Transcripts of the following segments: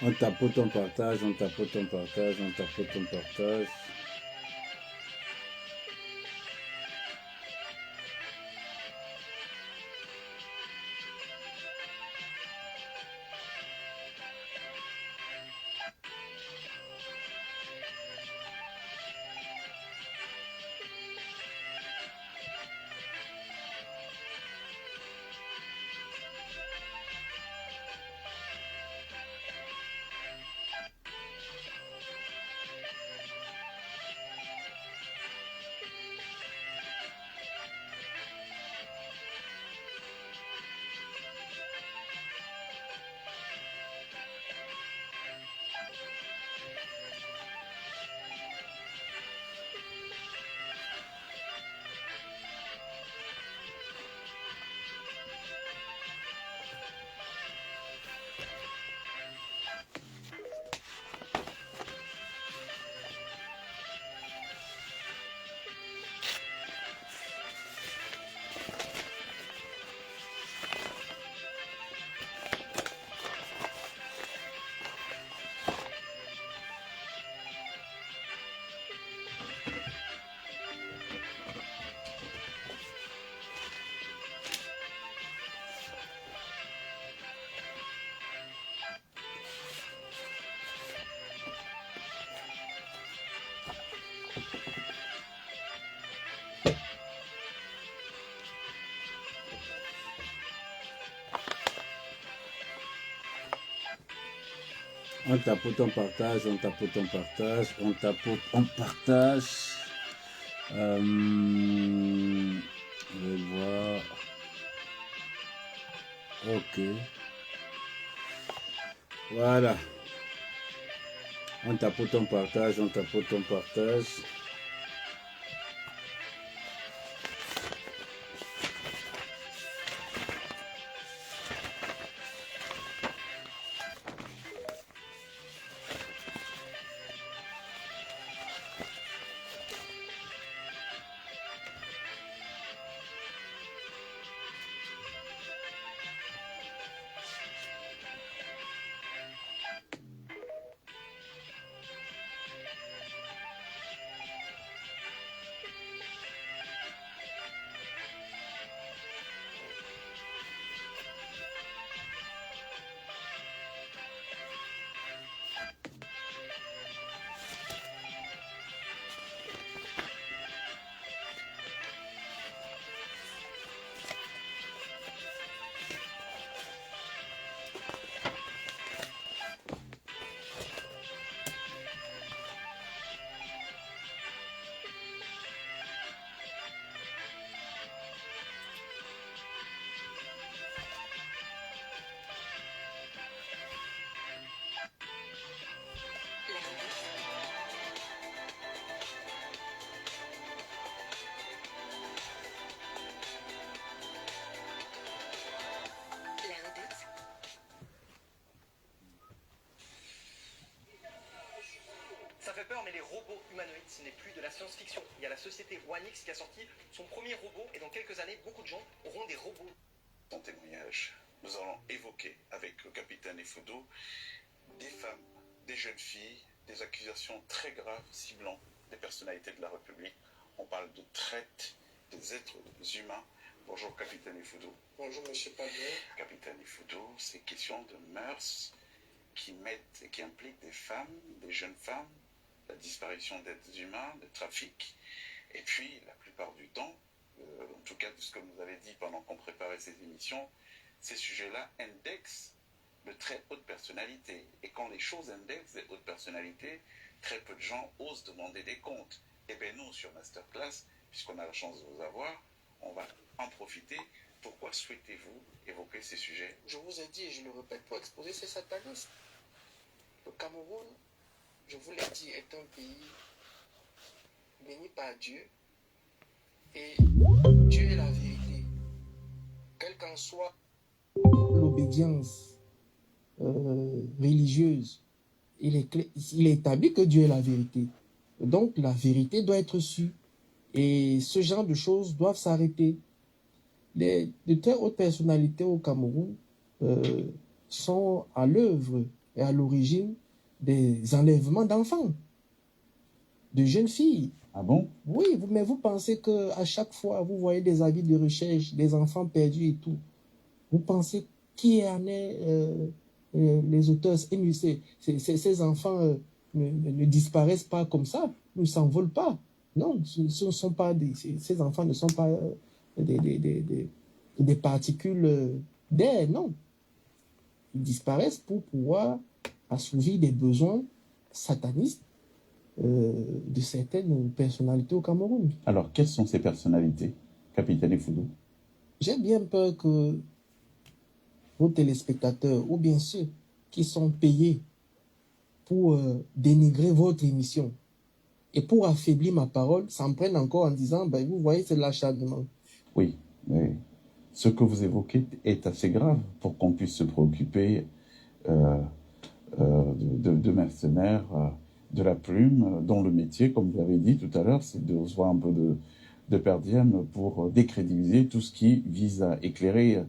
On tapote, on partage, on tapote, on partage, on tapote, on partage. On tapote, on partage, on tapote, on partage, on tapote, on partage. Je vais voir. Ok. Voilà. On tapote, on partage, on tapote, on partage. Ça fait peur, mais les robots humanoïdes, ce n'est plus de la science-fiction. Il y a la société One X qui a sorti son premier robot, et dans quelques années, beaucoup de gens auront des robots. Son témoignage, nous allons évoquer avec le capitaine Effudu des femmes, des jeunes filles, des accusations très graves ciblant des personnalités de la République. On parle de traite des êtres humains. Bonjour capitaine Effudu. Bonjour monsieur Padre. Capitaine Effudu, c'est question de mœurs qui mettent et qui impliquent des femmes, des jeunes femmes, la disparition d'êtres humains, le trafic, et puis la plupart du temps, en tout cas de ce que vous avez dit pendant qu'on préparait ces émissions, ces sujets-là indexent de très haute personnalité. Et quand les choses indexent des hautes personnalités, très peu de gens osent demander des comptes. Et bien nous, sur Masterclass, puisqu'on a la chance de vous avoir, on va en profiter. Pourquoi souhaitez-vous évoquer ces sujets? Je vous ai dit et je le répète pour exposer ces satanistes. Le Cameroun, je vous l'ai dit, est un pays béni par Dieu. Et Dieu est la vérité. Quelle qu'en soit l'obédience religieuse, il est établi que Dieu est la vérité. Donc la vérité doit être sue. Et ce genre de choses doivent s'arrêter. De très hautes personnalités au Cameroun sont à l'œuvre est à l'origine des enlèvements d'enfants, de jeunes filles. Ah bon? Oui, mais vous pensez qu'à chaque fois, vous voyez des avis de recherche, des enfants perdus et tout. Vous pensez qui en est les auteurs? Et ces enfants ne disparaissent pas comme ça, ne s'envolent pas. Non, ce ne sont pas ces enfants ne sont pas des particules d'air, non. Ils disparaissent pour pouvoir assouvir des besoins satanistes de certaines personnalités au Cameroun. Alors, quelles sont ces personnalités, Capitaine Effoudou? J'ai bien peur que vos téléspectateurs, ou bien ceux qui sont payés pour dénigrer votre émission et pour affaiblir ma parole, s'en prennent encore en disant, ben, vous voyez, c'est de l'acharnement. Oui, mais ce que vous évoquez est assez grave pour qu'on puisse se préoccuper de mercenaires, de la plume, dont le métier, comme vous l'avez dit tout à l'heure, c'est de recevoir un peu de per diem pour décrédibiliser tout ce qui vise à éclairer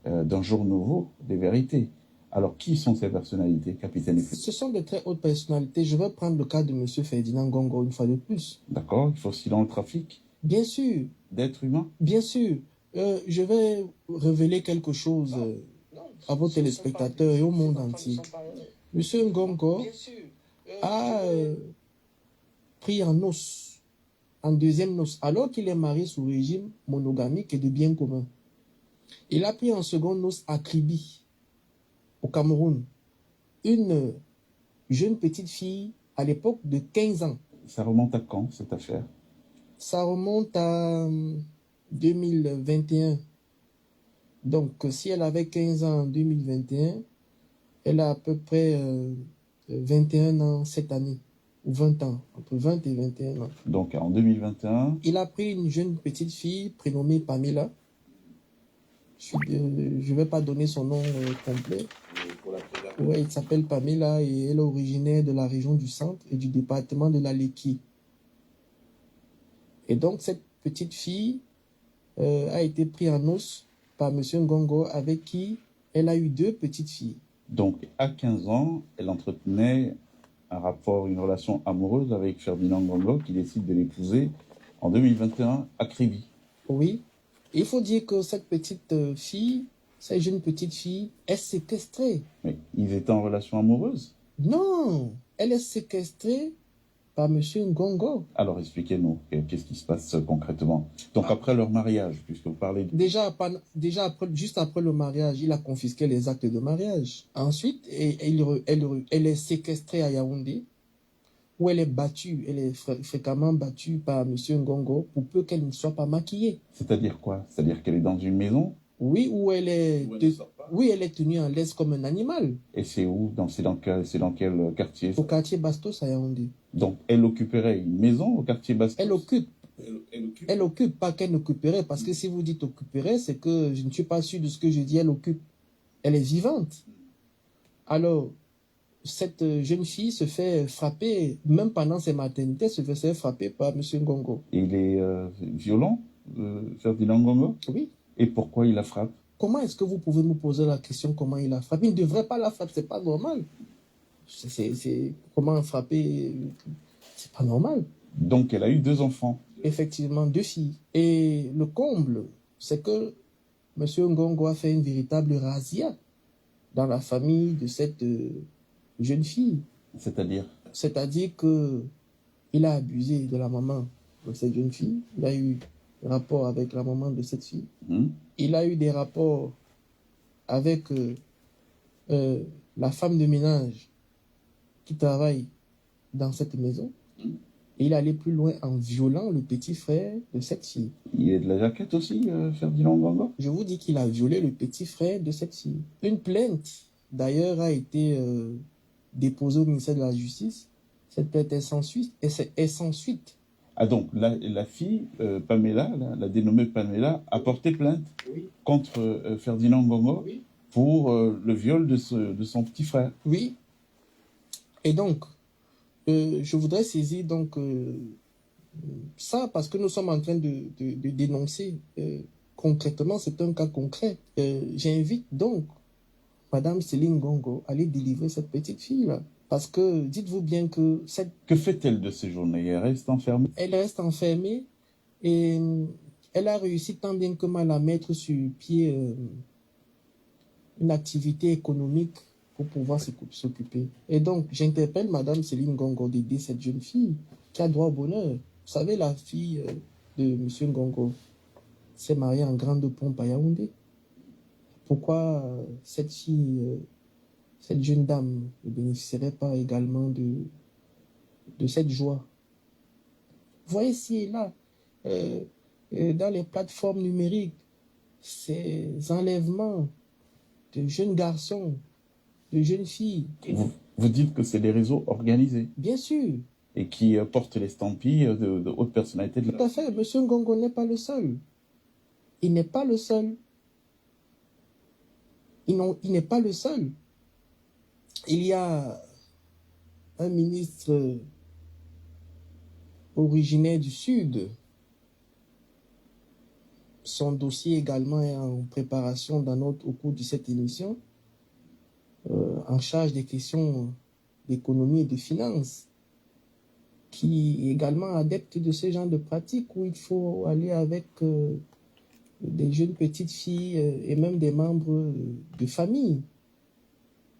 d'un jour nouveau des vérités. Alors, qui sont ces personnalités, Capitaine Effoudou? Ce sont de très hautes personnalités. Je vais prendre le cas de M. Ferdinand Ngongo une fois de plus. D'accord, il faut aussi dans le trafic Bien sûr, d'êtres humains. bien sûr. Je vais révéler quelque chose à vos téléspectateurs et au monde entier. M. Ngongo a pris en noces, en deuxième noce, alors qu'il est marié sous régime monogamique et de bien commun. Il a pris en seconde noce à Kribi, au Cameroun, une jeune petite fille à l'époque de 15 ans. Ça remonte à quand, cette affaire? Ça remonte à 2021. Donc, si elle avait 15 ans en 2021, elle a à peu près 21 ans cette année, ou 20 ans, entre 20 et 21 ans. Donc, en 2021... Il a pris une jeune petite fille prénommée Pamela. Je ne vais pas donner son nom complet. Ouais, il s'appelle Pamela et elle est originaire de la région du centre et du département de la Leki. Et donc, cette petite fille a été prise en os par M. Ngongo, avec qui elle a eu 2 petites filles. Donc, à 15 ans, elle entretenait un rapport, une relation amoureuse avec Ferdinand Ngongo, qui décide de l'épouser en 2021 à Kribi. Oui. Et il faut dire que cette petite fille, cette jeune petite fille, est séquestrée. Mais ils étaient en relation amoureuse? Non, elle est séquestrée par M. Ngongo. Alors, expliquez-nous, qu'est-ce qui se passe concrètement? Donc, après leur mariage, puisque vous parlez... Déjà juste après le mariage, il a confisqué les actes de mariage. Ensuite, elle est séquestrée à Yaoundé, où elle est battue, elle est fréquemment battue par M. Ngongo pour peu qu'elle ne soit pas maquillée. C'est-à-dire quoi? C'est-à-dire qu'elle est dans une maison? Oui, où elle est... Oui, elle est tenue en laisse comme un animal. Et c'est où? C'est dans quel quartier? Au quartier Bastos à Yaoundé. Donc, elle occuperait une maison au quartier Bastos? Elle occupe, pas qu'elle occuperait, parce que si vous dites occuperait, c'est que je ne suis pas sûr de ce que je dis, elle occupe. Elle est vivante. Alors, cette jeune fille se fait frapper, même pendant ses maternités, se fait frapper par M. Ngongo. Et il est violent, Ferdinand Ngongo? Oui. Et pourquoi il la frappe? Comment est-ce que vous pouvez me poser la question comment il la frappe? Il ne devrait pas la frapper, c'est pas normal. Comment frapper? C'est pas normal. Donc, elle a eu 2 enfants. Effectivement, 2 filles. Et le comble, c'est que M. Ngongo a fait une véritable razzia dans la famille de cette jeune fille. C'est-à-dire? C'est-à-dire que il a abusé de la maman de cette jeune fille. Il a eu des rapports avec la maman de cette fille. Il a eu des rapports avec la femme de ménage qui travaille dans cette maison. Et il allait plus loin en violant le petit frère de cette fille. Il est de la jaquette aussi, Ferdinand Ngongo? Je vous dis qu'il a violé le petit frère de cette fille. Une plainte, d'ailleurs, a été déposée au ministère de la Justice. Cette plainte est sans suite. Ah donc, la fille, Pamela, la dénommée Pamela, a porté plainte contre Ferdinand Ngongo pour le viol de son petit frère. Oui. Et donc, je voudrais saisir donc ça parce que nous sommes en train de dénoncer concrètement, c'est un cas concret. J'invite donc Madame Céline Gongo allait délivrer cette petite fille-là. Parce que dites-vous bien que Que fait-elle de ces journées? Elle reste enfermée? elle reste enfermée et elle a réussi tant bien que mal à mettre sur pied une activité économique pour pouvoir s'occuper. Et donc, j'interpelle Madame Céline Gongo d'aider cette jeune fille qui a droit au bonheur. Vous savez, la fille de Monsieur Gongo s'est mariée en grande pompe à Yaoundé. Pourquoi cette fille, cette jeune dame ne bénéficierait pas également de cette joie? Vous voyez ici et là, dans les plateformes numériques, ces enlèvements de jeunes garçons, de jeunes filles. Vous dites que c'est des réseaux organisés? Bien sûr. Et qui portent l'estampille de haute personnalité de la... Tout à fait. Monsieur Ngongo n'est pas le seul. Il n'est pas le seul. Il n'est pas le seul. Il y a un ministre originaire du Sud. Son dossier également est en préparation au cours de cette émission, en charge des questions d'économie et de finances, qui est également adepte de ce genre de pratiques où il faut aller avec des jeunes petites filles et même des membres de famille.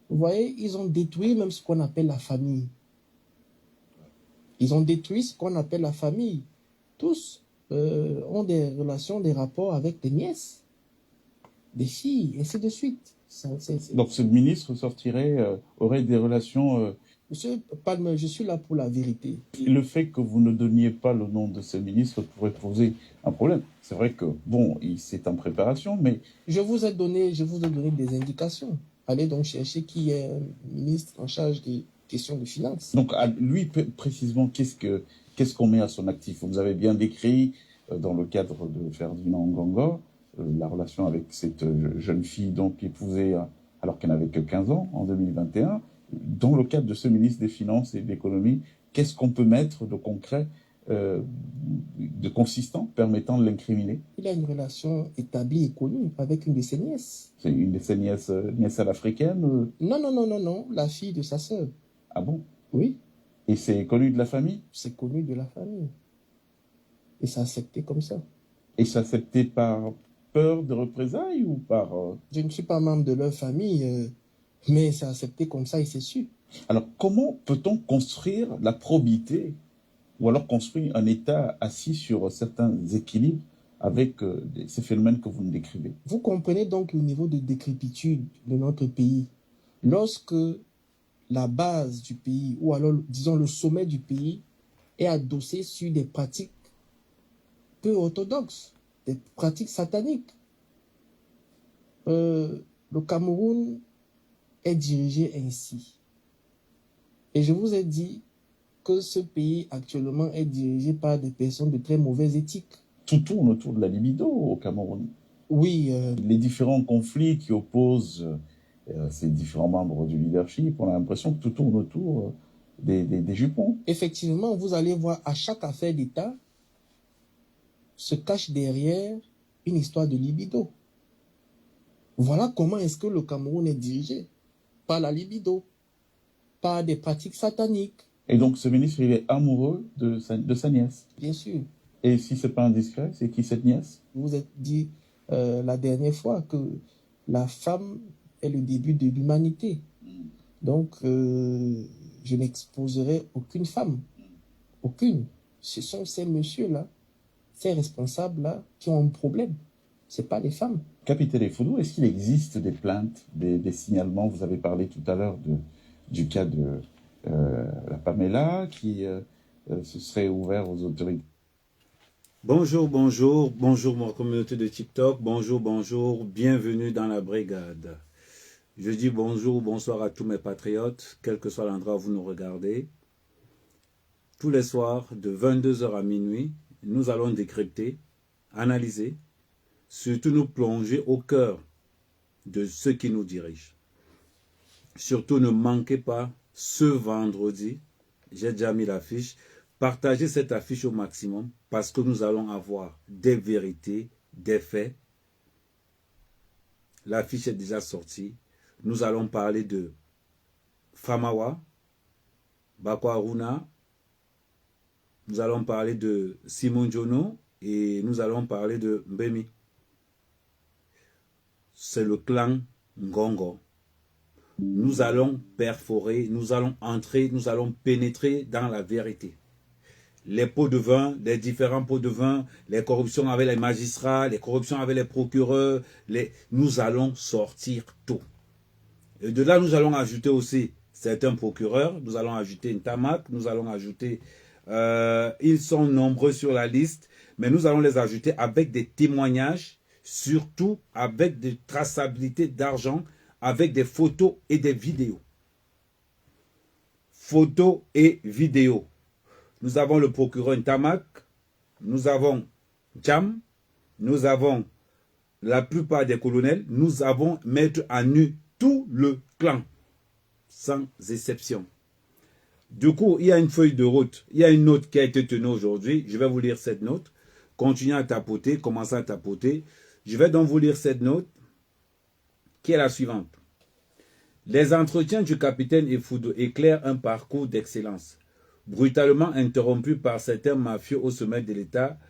Vous voyez, ils ont détruit même ce qu'on appelle la famille. Ils ont détruit ce qu'on appelle la famille. Tous ont des relations, des rapports avec des nièces, des filles, et ainsi de suite. Donc ce ministre aurait des relations... Monsieur Palme, je suis là pour la vérité. Le fait que vous ne donniez pas le nom de ce ministre pourrait poser un problème. C'est vrai que, bon, c'est en préparation, mais... Je vous ai donné des indications. Allez donc chercher qui est ministre en charge des questions de finances. Donc, lui, précisément, qu'est-ce qu'on met à son actif? Vous avez bien décrit, dans le cadre de Ferdinand Ngongo, la relation avec cette jeune fille, donc épousée alors qu'elle n'avait que 15 ans, en 2021. Dans le cadre de ce ministre des Finances et de l'Économie, qu'est-ce qu'on peut mettre de concret, de consistant, permettant de l'incriminer? Il a une relation établie et connue avec une de ses nièces. C'est une de ses nièces à l'africaine? Non, la fille de sa sœur. Ah bon? Oui. Et c'est connu de la famille? C'est connu de la famille. Et c'est accepté comme ça. Et c'est accepté par peur de représailles ou par... Je ne suis pas membre de leur famille, mais c'est accepté comme ça et c'est su. Alors, comment peut-on construire la probité ou alors construire un État assis sur certains équilibres avec ces phénomènes que vous nous décrivez? Vous comprenez donc le niveau de décrépitude de notre pays. Lorsque la base du pays, ou alors, disons, le sommet du pays, est adossé sur des pratiques peu orthodoxes, des pratiques sataniques. Le Cameroun est dirigé ainsi. Et je vous ai dit que ce pays actuellement est dirigé par des personnes de très mauvaise éthique. Tout tourne autour de la libido au Cameroun. Oui. Les différents conflits qui opposent ces différents membres du leadership, on a l'impression que tout tourne autour des jupons. Effectivement, vous allez voir, à chaque affaire d'État se cache derrière une histoire de libido. Voilà comment est-ce que le Cameroun est dirigé. Par la libido, par des pratiques sataniques. Et donc ce ministre, il est amoureux de sa nièce? Bien sûr. Et si c'est pas indiscret, c'est qui cette nièce? Je vous ai dit la dernière fois que la femme est le début de l'humanité. Donc, je n'exposerai aucune femme. Aucune. Ce sont ces messieurs-là, ces responsables-là qui ont un problème. Ce n'est pas les femmes. Capitaine Effoudou, est-ce qu'il existe des plaintes, des signalements? Vous avez parlé tout à l'heure du cas de la Pamela qui se serait ouvert aux autorités. Bonjour ma communauté de TikTok, bonjour, bienvenue dans la brigade. Je dis bonjour, bonsoir à tous mes patriotes, quel que soit l'endroit où vous nous regardez. Tous les soirs, de 22h à minuit, nous allons décrypter, analyser, surtout nous plonger au cœur de ceux qui nous dirigent. Surtout ne manquez pas ce vendredi, j'ai déjà mis l'affiche, partagez cette affiche au maximum parce que nous allons avoir des vérités, des faits. L'affiche est déjà sortie. Nous allons parler de Famawa, Bako Haruna. Nous allons parler de Simon Jono et nous allons parler de Mbemi. C'est le clan Ngongo. Nous allons perforer, nous allons entrer, nous allons pénétrer dans la vérité. Les pots de vin, les différents pots de vin, les corruptions avec les magistrats, les corruptions avec les procureurs, nous allons sortir tout. Et de là, nous allons ajouter aussi certains procureurs, nous allons ajouter une Ntamak, nous allons ajouter, ils sont nombreux sur la liste, mais nous allons les ajouter avec des témoignages, surtout avec des traçabilités d'argent, avec des photos et des vidéos. Photos et vidéos. Nous avons le procureur Ntamak, nous avons Jam, nous avons la plupart des colonels, nous avons mettre à nu tout le clan, sans exception. Du coup, il y a une feuille de route, il y a une note qui a été tenue aujourd'hui. Je vais vous lire cette note. Continuez à tapoter, commencez à tapoter. Je vais donc vous lire cette note qui est la suivante. Les entretiens du capitaine Effudu éclairent un parcours d'excellence. Brutalement interrompu par certains mafieux au sommet de l'État,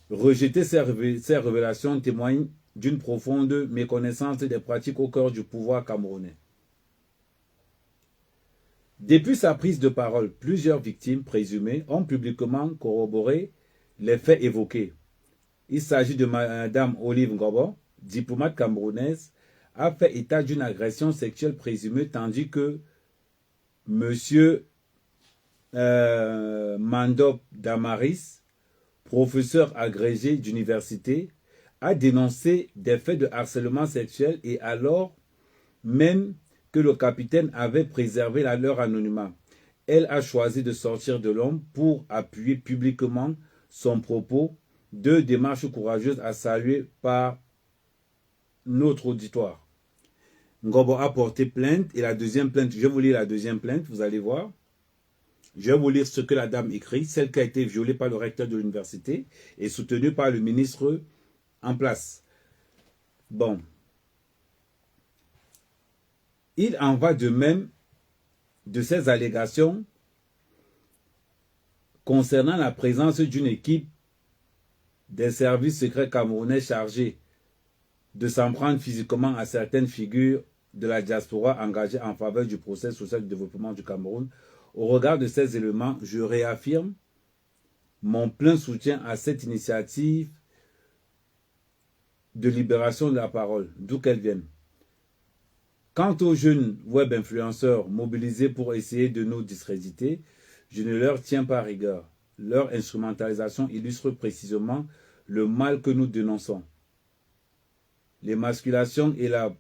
rejeter ces révélations témoigne d'une profonde méconnaissance des pratiques au cœur du pouvoir camerounais. Depuis sa prise de parole, plusieurs victimes présumées ont publiquement corroboré les faits évoqués. Il s'agit de Mme Olive Ngobo, diplomate camerounaise, a fait état d'une agression sexuelle présumée, tandis que M. Mandop Damaris, professeur agrégé d'université, a dénoncé des faits de harcèlement sexuel et alors même que le capitaine avait préservé leur anonymat. Elle a choisi de sortir de l'ombre pour appuyer publiquement son propos, deux démarches courageuses à saluer par notre auditoire. Ngobo a porté plainte et la deuxième plainte, je vais vous lire la deuxième plainte, vous allez voir. Je vais vous lire ce que la dame écrit, celle qui a été violée par le recteur de l'université et soutenue par le ministre en place. Bon. Il en va de même de ces allégations concernant la présence d'une équipe des services secrets camerounais chargée de s'en prendre physiquement à certaines figures de la diaspora engagée en faveur du procès social de développement du Cameroun. Au regard de ces éléments, je réaffirme mon plein soutien à cette initiative de libération de la parole, d'où qu'elle vienne. Quant aux jeunes web influenceurs mobilisés pour essayer de nous discréditer, je ne leur tiens pas rigueur. Leur instrumentalisation illustre précisément le mal que nous dénonçons. L'émasculation et la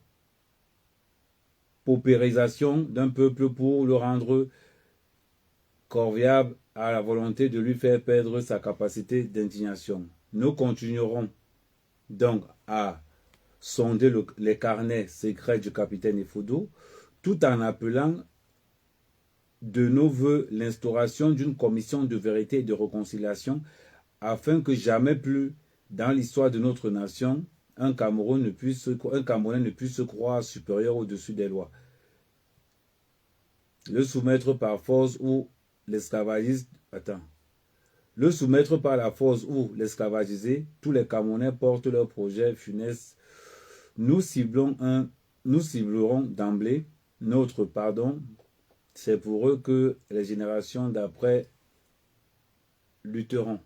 paupérisation d'un peuple pour le rendre corvéable à la volonté de lui faire perdre sa capacité d'indignation. Nous continuerons donc à sonder les carnets secrets du capitaine Effudu, tout en appelant de nos voeux l'instauration d'une commission de vérité et de réconciliation afin que jamais plus dans l'histoire de notre nation, un Camerounais ne puisse se croire supérieur au-dessus des lois. Le soumettre par force ou l'esclavagisme. Le soumettre par la force ou l'esclavagiser, tous les Camerounais portent leurs projets funestes. Nous ciblerons d'emblée notre pardon. C'est pour eux que les générations d'après lutteront.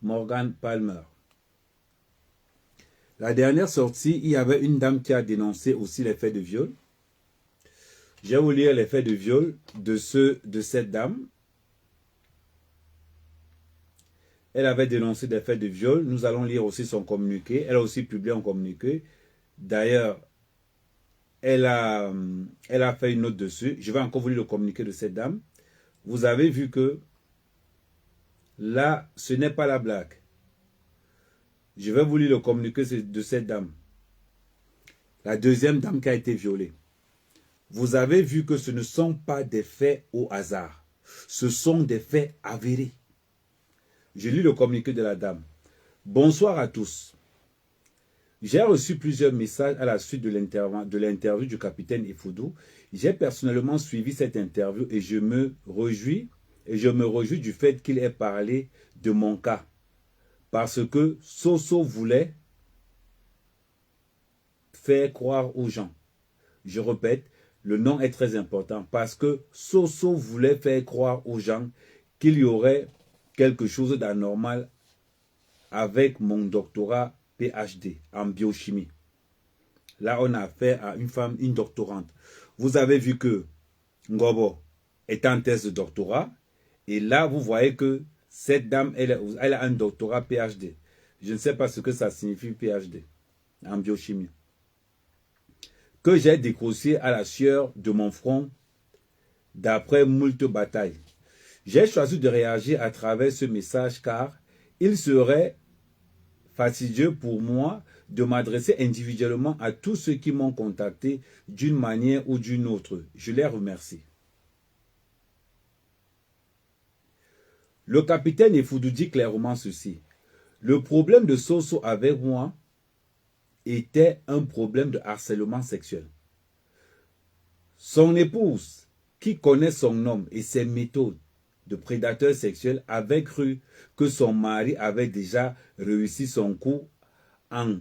Morgan Palmer. La dernière sortie, il y avait une dame qui a dénoncé aussi les faits de viol. Je vais vous lire les faits de viol de cette dame. Elle avait dénoncé des faits de viol. Nous allons lire aussi son communiqué. Elle a aussi publié un communiqué. D'ailleurs, elle a fait une note dessus. Je vais encore vous lire le communiqué de cette dame. Vous avez vu que là, ce n'est pas la blague. Je vais vous lire le communiqué de cette dame. La deuxième dame qui a été violée. Vous avez vu que ce ne sont pas des faits au hasard. Ce sont des faits avérés. Je lis le communiqué de la dame. Bonsoir à tous. J'ai reçu plusieurs messages à la suite de l'interview du capitaine Effoudou. J'ai personnellement suivi cette interview et je me réjouis du fait qu'il ait parlé de mon cas. Parce que Soso voulait faire croire aux gens. Je répète, le nom est très important parce que Soso voulait faire croire aux gens qu'il y aurait quelque chose d'anormal avec mon doctorat PhD en biochimie. Là, on a affaire à une femme, une doctorante. Vous avez vu que Ngobo est en thèse de doctorat. Et là, vous voyez que cette dame, elle a un doctorat PhD. Je ne sais pas ce que ça signifie PhD en biochimie. Que j'ai décroché à la sueur de mon front d'après moult batailles. J'ai choisi de réagir à travers ce message car il serait fastidieux pour moi de m'adresser individuellement à tous ceux qui m'ont contacté d'une manière ou d'une autre. Je les remercie. Le capitaine Effoudou dit clairement ceci. Le problème de Soso avec moi était un problème de harcèlement sexuel. Son épouse, qui connaît son homme et ses méthodes de prédateur sexuel, avait cru que son mari avait déjà réussi son coup en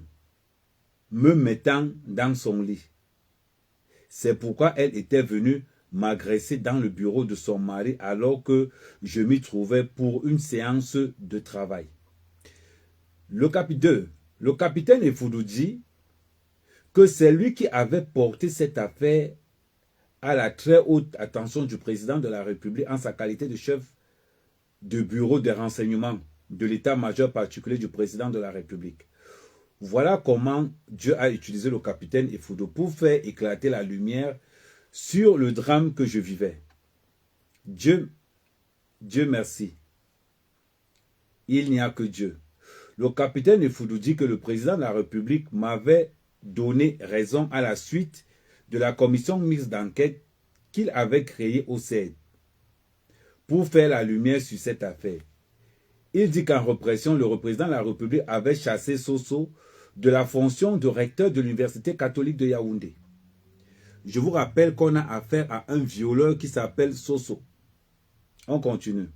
me mettant dans son lit. C'est pourquoi elle était venue m'agresser dans le bureau de son mari alors que je m'y trouvais pour une séance de travail. Le capitaine Effoudou dit que c'est lui qui avait porté cette affaire à la très haute attention du président de la République en sa qualité de chef de bureau de renseignement de l'état-major particulier du président de la République. Voilà comment Dieu a utilisé le capitaine Effoudou pour faire éclater la lumière sur le drame que je vivais. Dieu merci. Il n'y a que Dieu. Le capitaine Effoudou dit que le président de la République m'avait donné raison à la suite de la commission mixte d'enquête qu'il avait créée au CED pour faire la lumière sur cette affaire. Il dit qu'en répression, le président de la République avait chassé Soso de la fonction de recteur de l'Université catholique de Yaoundé. Je vous rappelle qu'on a affaire à un violeur qui s'appelle Soso. On continue.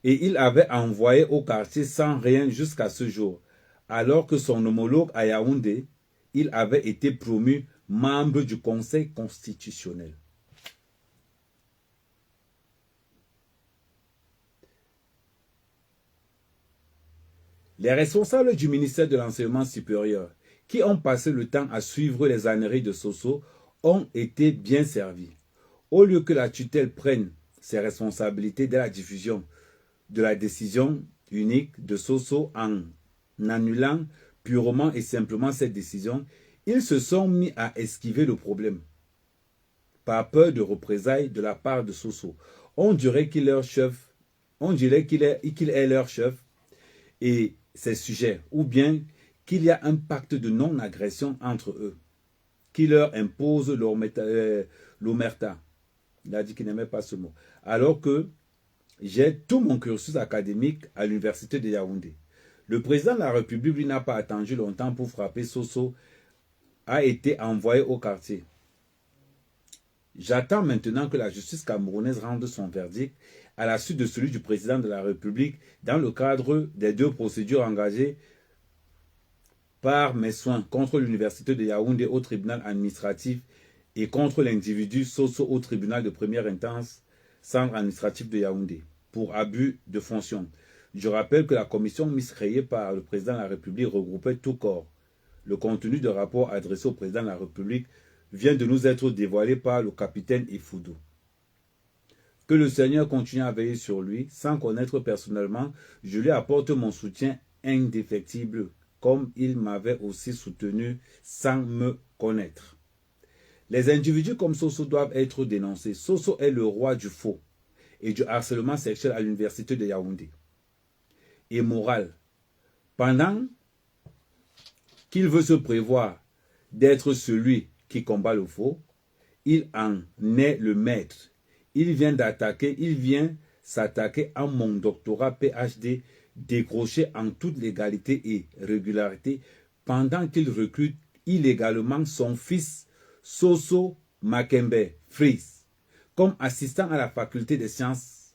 Et il avait envoyé au quartier sans rien jusqu'à ce jour, alors que son homologue à Yaoundé, il avait été promu membre du Conseil constitutionnel. Les responsables du ministère de l'Enseignement supérieur, qui ont passé le temps à suivre les âneries de Soso, ont été bien servis. Au lieu que la tutelle prenne ses responsabilités de la diffusion de la décision unique de Soso en annulant purement et simplement cette décision, ils se sont mis à esquiver le problème. Par peur de représailles de la part de Soso. On dirait qu'il est leur chef, qu'il est leur chef et ses sujets, ou bien qu'il y a un pacte de non-agression entre eux, qui leur impose l'omerta. Il a dit qu'il n'aimait pas ce mot. Alors que j'ai tout mon cursus académique à l'université de Yaoundé. Le président de la République, lui, n'a pas attendu longtemps pour frapper Soso, a été envoyé au quartier. J'attends maintenant que la justice camerounaise rende son verdict à la suite de celui du président de la République dans le cadre des 2 procédures engagées par mes soins contre l'université de Yaoundé au tribunal administratif et contre l'individu Soso au tribunal de première instance, centre administratif de Yaoundé, pour abus de fonction. Je rappelle que la commission mixte créée par le président de la République regroupait tout corps. Le contenu du rapport adressé au président de la République vient de nous être dévoilé par le capitaine Effoudou. Que le Seigneur continue à veiller sur lui, sans connaître personnellement, je lui apporte mon soutien indéfectible, comme il m'avait aussi soutenu sans me connaître. Les individus comme Soso doivent être dénoncés. Soso est le roi du faux et du harcèlement sexuel à l'université de Yaoundé. Et moral. Pendant qu'il veut se prévoir d'être celui qui combat le faux, il en est le maître. Il vient s'attaquer à mon doctorat PhD décroché en toute légalité et régularité pendant qu'il recrute illégalement son fils Soso Makembe Fries comme assistant à la faculté des sciences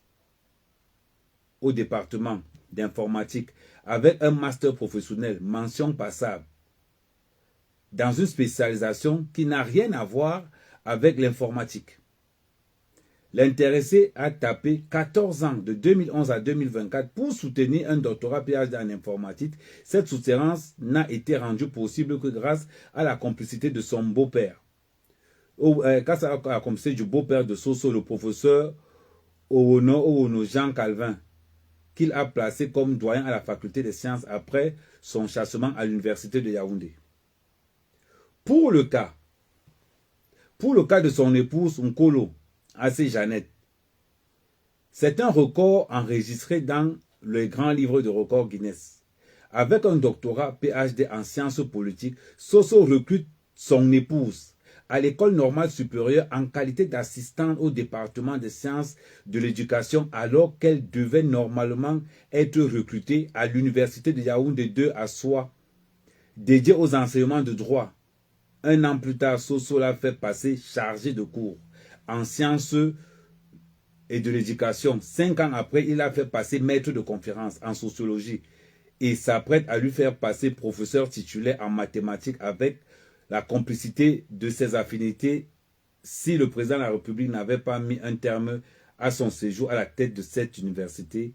au département d'informatique avec un master professionnel, mention passable, dans une spécialisation qui n'a rien à voir avec l'informatique. L'intéressé a tapé 14 ans de 2011 à 2024 pour soutenir un doctorat PhD en informatique. Cette soutenance n'a été rendue possible que grâce à la complicité de son beau-père. Grâce à la complicité du beau-père de Soso, le professeur Owono Jean Calvin, qu'il a placé comme doyen à la faculté des sciences après son chassement à l'université de Yaoundé. Pour le cas de son épouse Nkolo, Assez Jeannette, c'est un record enregistré dans le grand livre de records Guinness. Avec un doctorat PhD en sciences politiques, Soso recrute son épouse à l'école normale supérieure en qualité d'assistante au département des sciences de l'éducation alors qu'elle devait normalement être recrutée à l'université de Yaoundé 2 à Soie, dédiée aux enseignements de droit. Un an plus tard, Soso l'a fait passer chargé de cours en sciences et de l'éducation. 5 ans après, il a fait passer maître de conférence en sociologie et s'apprête à lui faire passer professeur titulaire en mathématiques avec la complicité de ses affinités si le président de la République n'avait pas mis un terme à son séjour à la tête de cette université.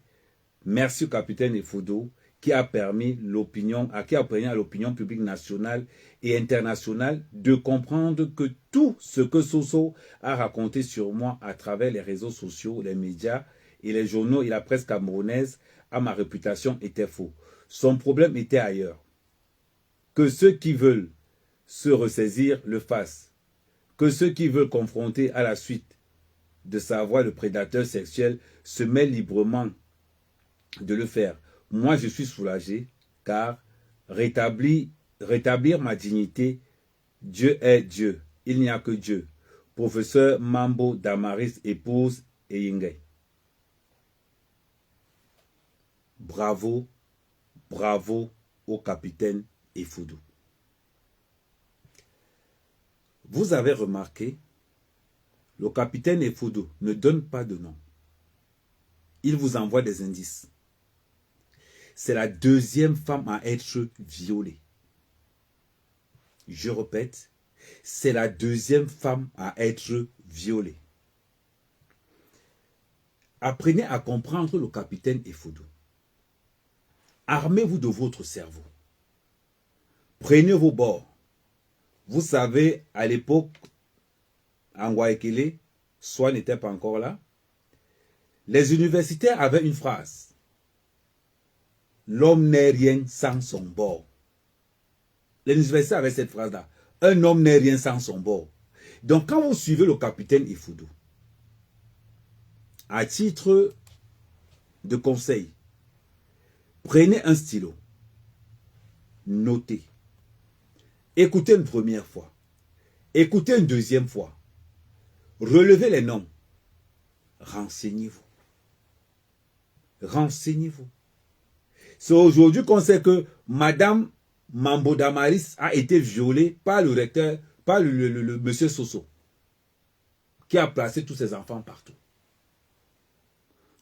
Merci au capitaine Effodo qui a permis à l'opinion publique nationale et internationale de comprendre que tout ce que Soso a raconté sur moi à travers les réseaux sociaux, les médias et les journaux et la presse camerounaise à ma réputation était faux. Son problème était ailleurs. Que ceux qui veulent se ressaisir le fassent. Que ceux qui veulent confronter à la suite de savoir le prédateur sexuel se mêlent librement de le faire. Moi, je suis soulagé car rétablir ma dignité, Dieu est Dieu. Il n'y a que Dieu. Professeur Mambo Damaris, épouse Eyingay. Bravo, bravo au capitaine Effodo. Vous avez remarqué, le capitaine Effodo ne donne pas de nom. Il vous envoie des indices. C'est la deuxième femme à être violée. Je répète, c'est la deuxième femme à être violée. Apprenez à comprendre le capitaine Effodo. Armez-vous de votre cerveau. Prenez vos bords. Vous savez, à l'époque, en Waekele, Soie n'était pas encore là. Les universitaires avaient une phrase. L'homme n'est rien sans son bord. Les universitaires avaient cette phrase-là. Un homme n'est rien sans son bord. Donc, quand vous suivez le capitaine Effodo, à titre de conseil, prenez un stylo, notez, écoutez une première fois, écoutez une deuxième fois, relevez les noms, renseignez-vous. Renseignez-vous. C'est aujourd'hui qu'on sait que Madame Mambo Damaris a été violée par le recteur, par le monsieur Soso, qui a placé tous ses enfants partout.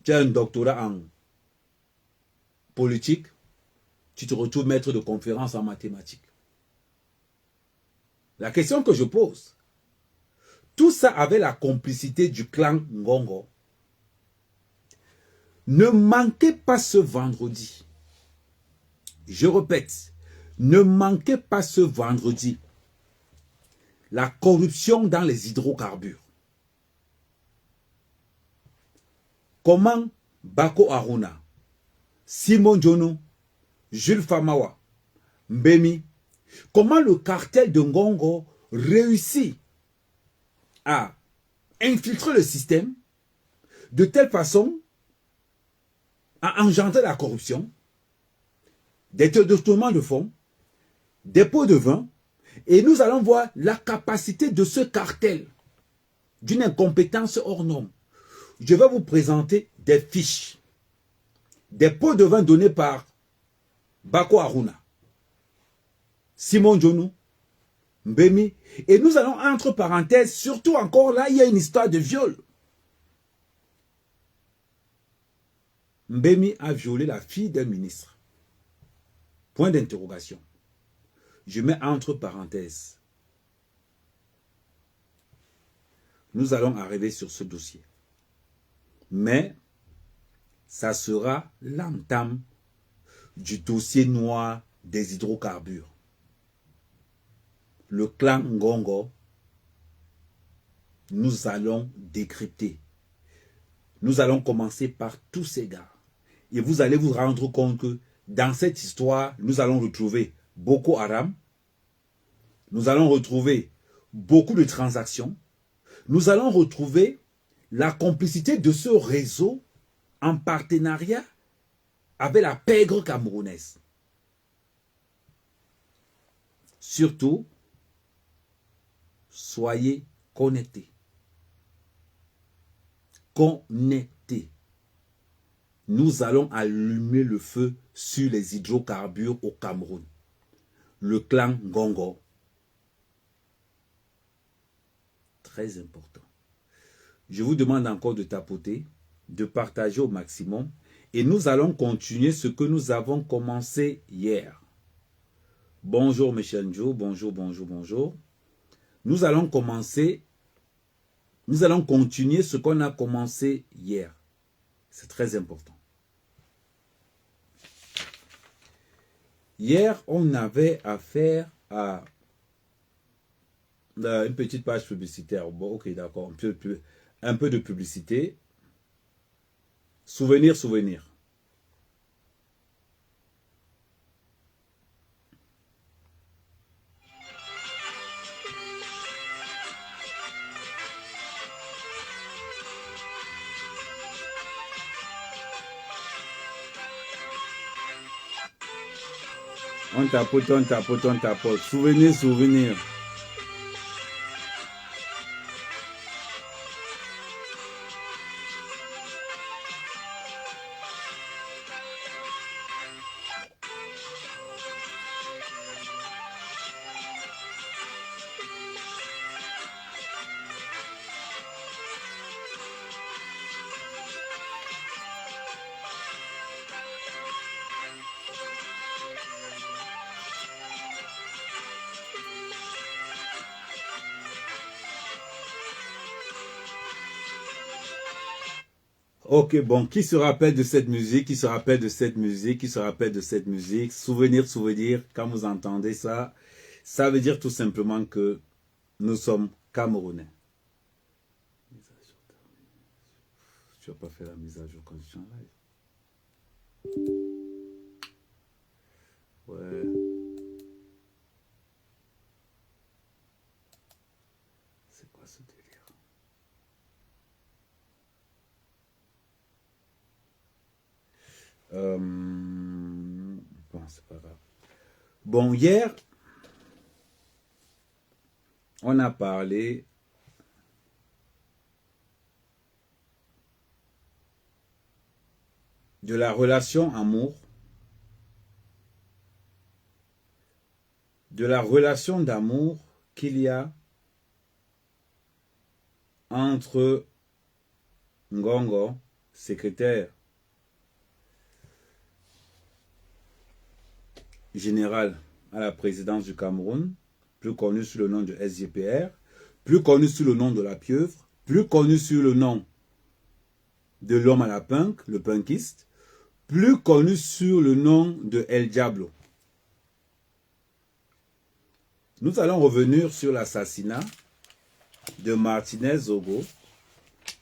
Tu as un doctorat en politique, tu te retrouves maître de conférence en mathématiques. La question que je pose, tout ça avec la complicité du clan Ngongo. Ne manquez pas ce vendredi. Je répète, ne manquez pas ce vendredi la corruption dans les hydrocarbures. Comment Bako Aruna, Simon Jono, Jules Famawa, Mbemi, comment le cartel de Ngongo réussit à infiltrer le système de telle façon à engendrer la corruption, des détournements de fonds, des pots de vin, et nous allons voir la capacité de ce cartel d'une incompétence hors norme. Je vais vous présenter des fiches des pots de vin donnés par Bako Aruna, Simon Djonou, Mbemi. Et nous allons, entre parenthèses, surtout encore là, il y a une histoire de viol. Mbemi a violé la fille d'un ministre. Point d'interrogation. Je mets entre parenthèses. Nous allons arriver sur ce dossier. Mais ça sera l'entame du dossier noir des hydrocarbures. Le clan Ngongo, nous allons décrypter. Nous allons commencer par tous ces gars. Et vous allez vous rendre compte que dans cette histoire, nous allons retrouver Boko Haram. Nous allons retrouver beaucoup de transactions. Nous allons retrouver la complicité de ce réseau en partenariat avec la pègre camerounaise. Surtout, soyez connectés. Connectés. Nous allons allumer le feu sur les hydrocarbures au Cameroun. Le clan Ngongo. Très important. Je vous demande encore de tapoter, de partager au maximum. Et nous allons continuer ce que nous avons commencé hier. Bonjour Michel Njo, bonjour, bonjour, bonjour. Nous allons continuer ce qu'on a commencé hier. C'est très important. Hier, on avait affaire à une petite page publicitaire. Bon, ok, d'accord. Un peu de publicité. Souvenir, souvenir. On tapote, on tapote, on tapote. Souvenir, souvenir. Ok, bon, qui se rappelle de cette musique, qui se rappelle de cette musique, qui se rappelle de cette musique? Souvenir, souvenir, quand vous entendez ça, ça veut dire tout simplement que nous sommes Camerounais. Tu n'as pas fait la mise à jour quand je suis en live. Ouais. C'est quoi ce délire? Bon, c'est pas grave. Bon, hier, on a parlé de la relation amour, de la relation d'amour qu'il y a entre Ngongo, secrétaire général à la présidence du Cameroun, plus connu sous le nom de SGPR, plus connu sous le nom de la pieuvre, plus connu sous le nom de l'homme à la punk, le punkiste, plus connu sous le nom de El Diablo. Nous allons revenir sur l'assassinat de Martinez Zogo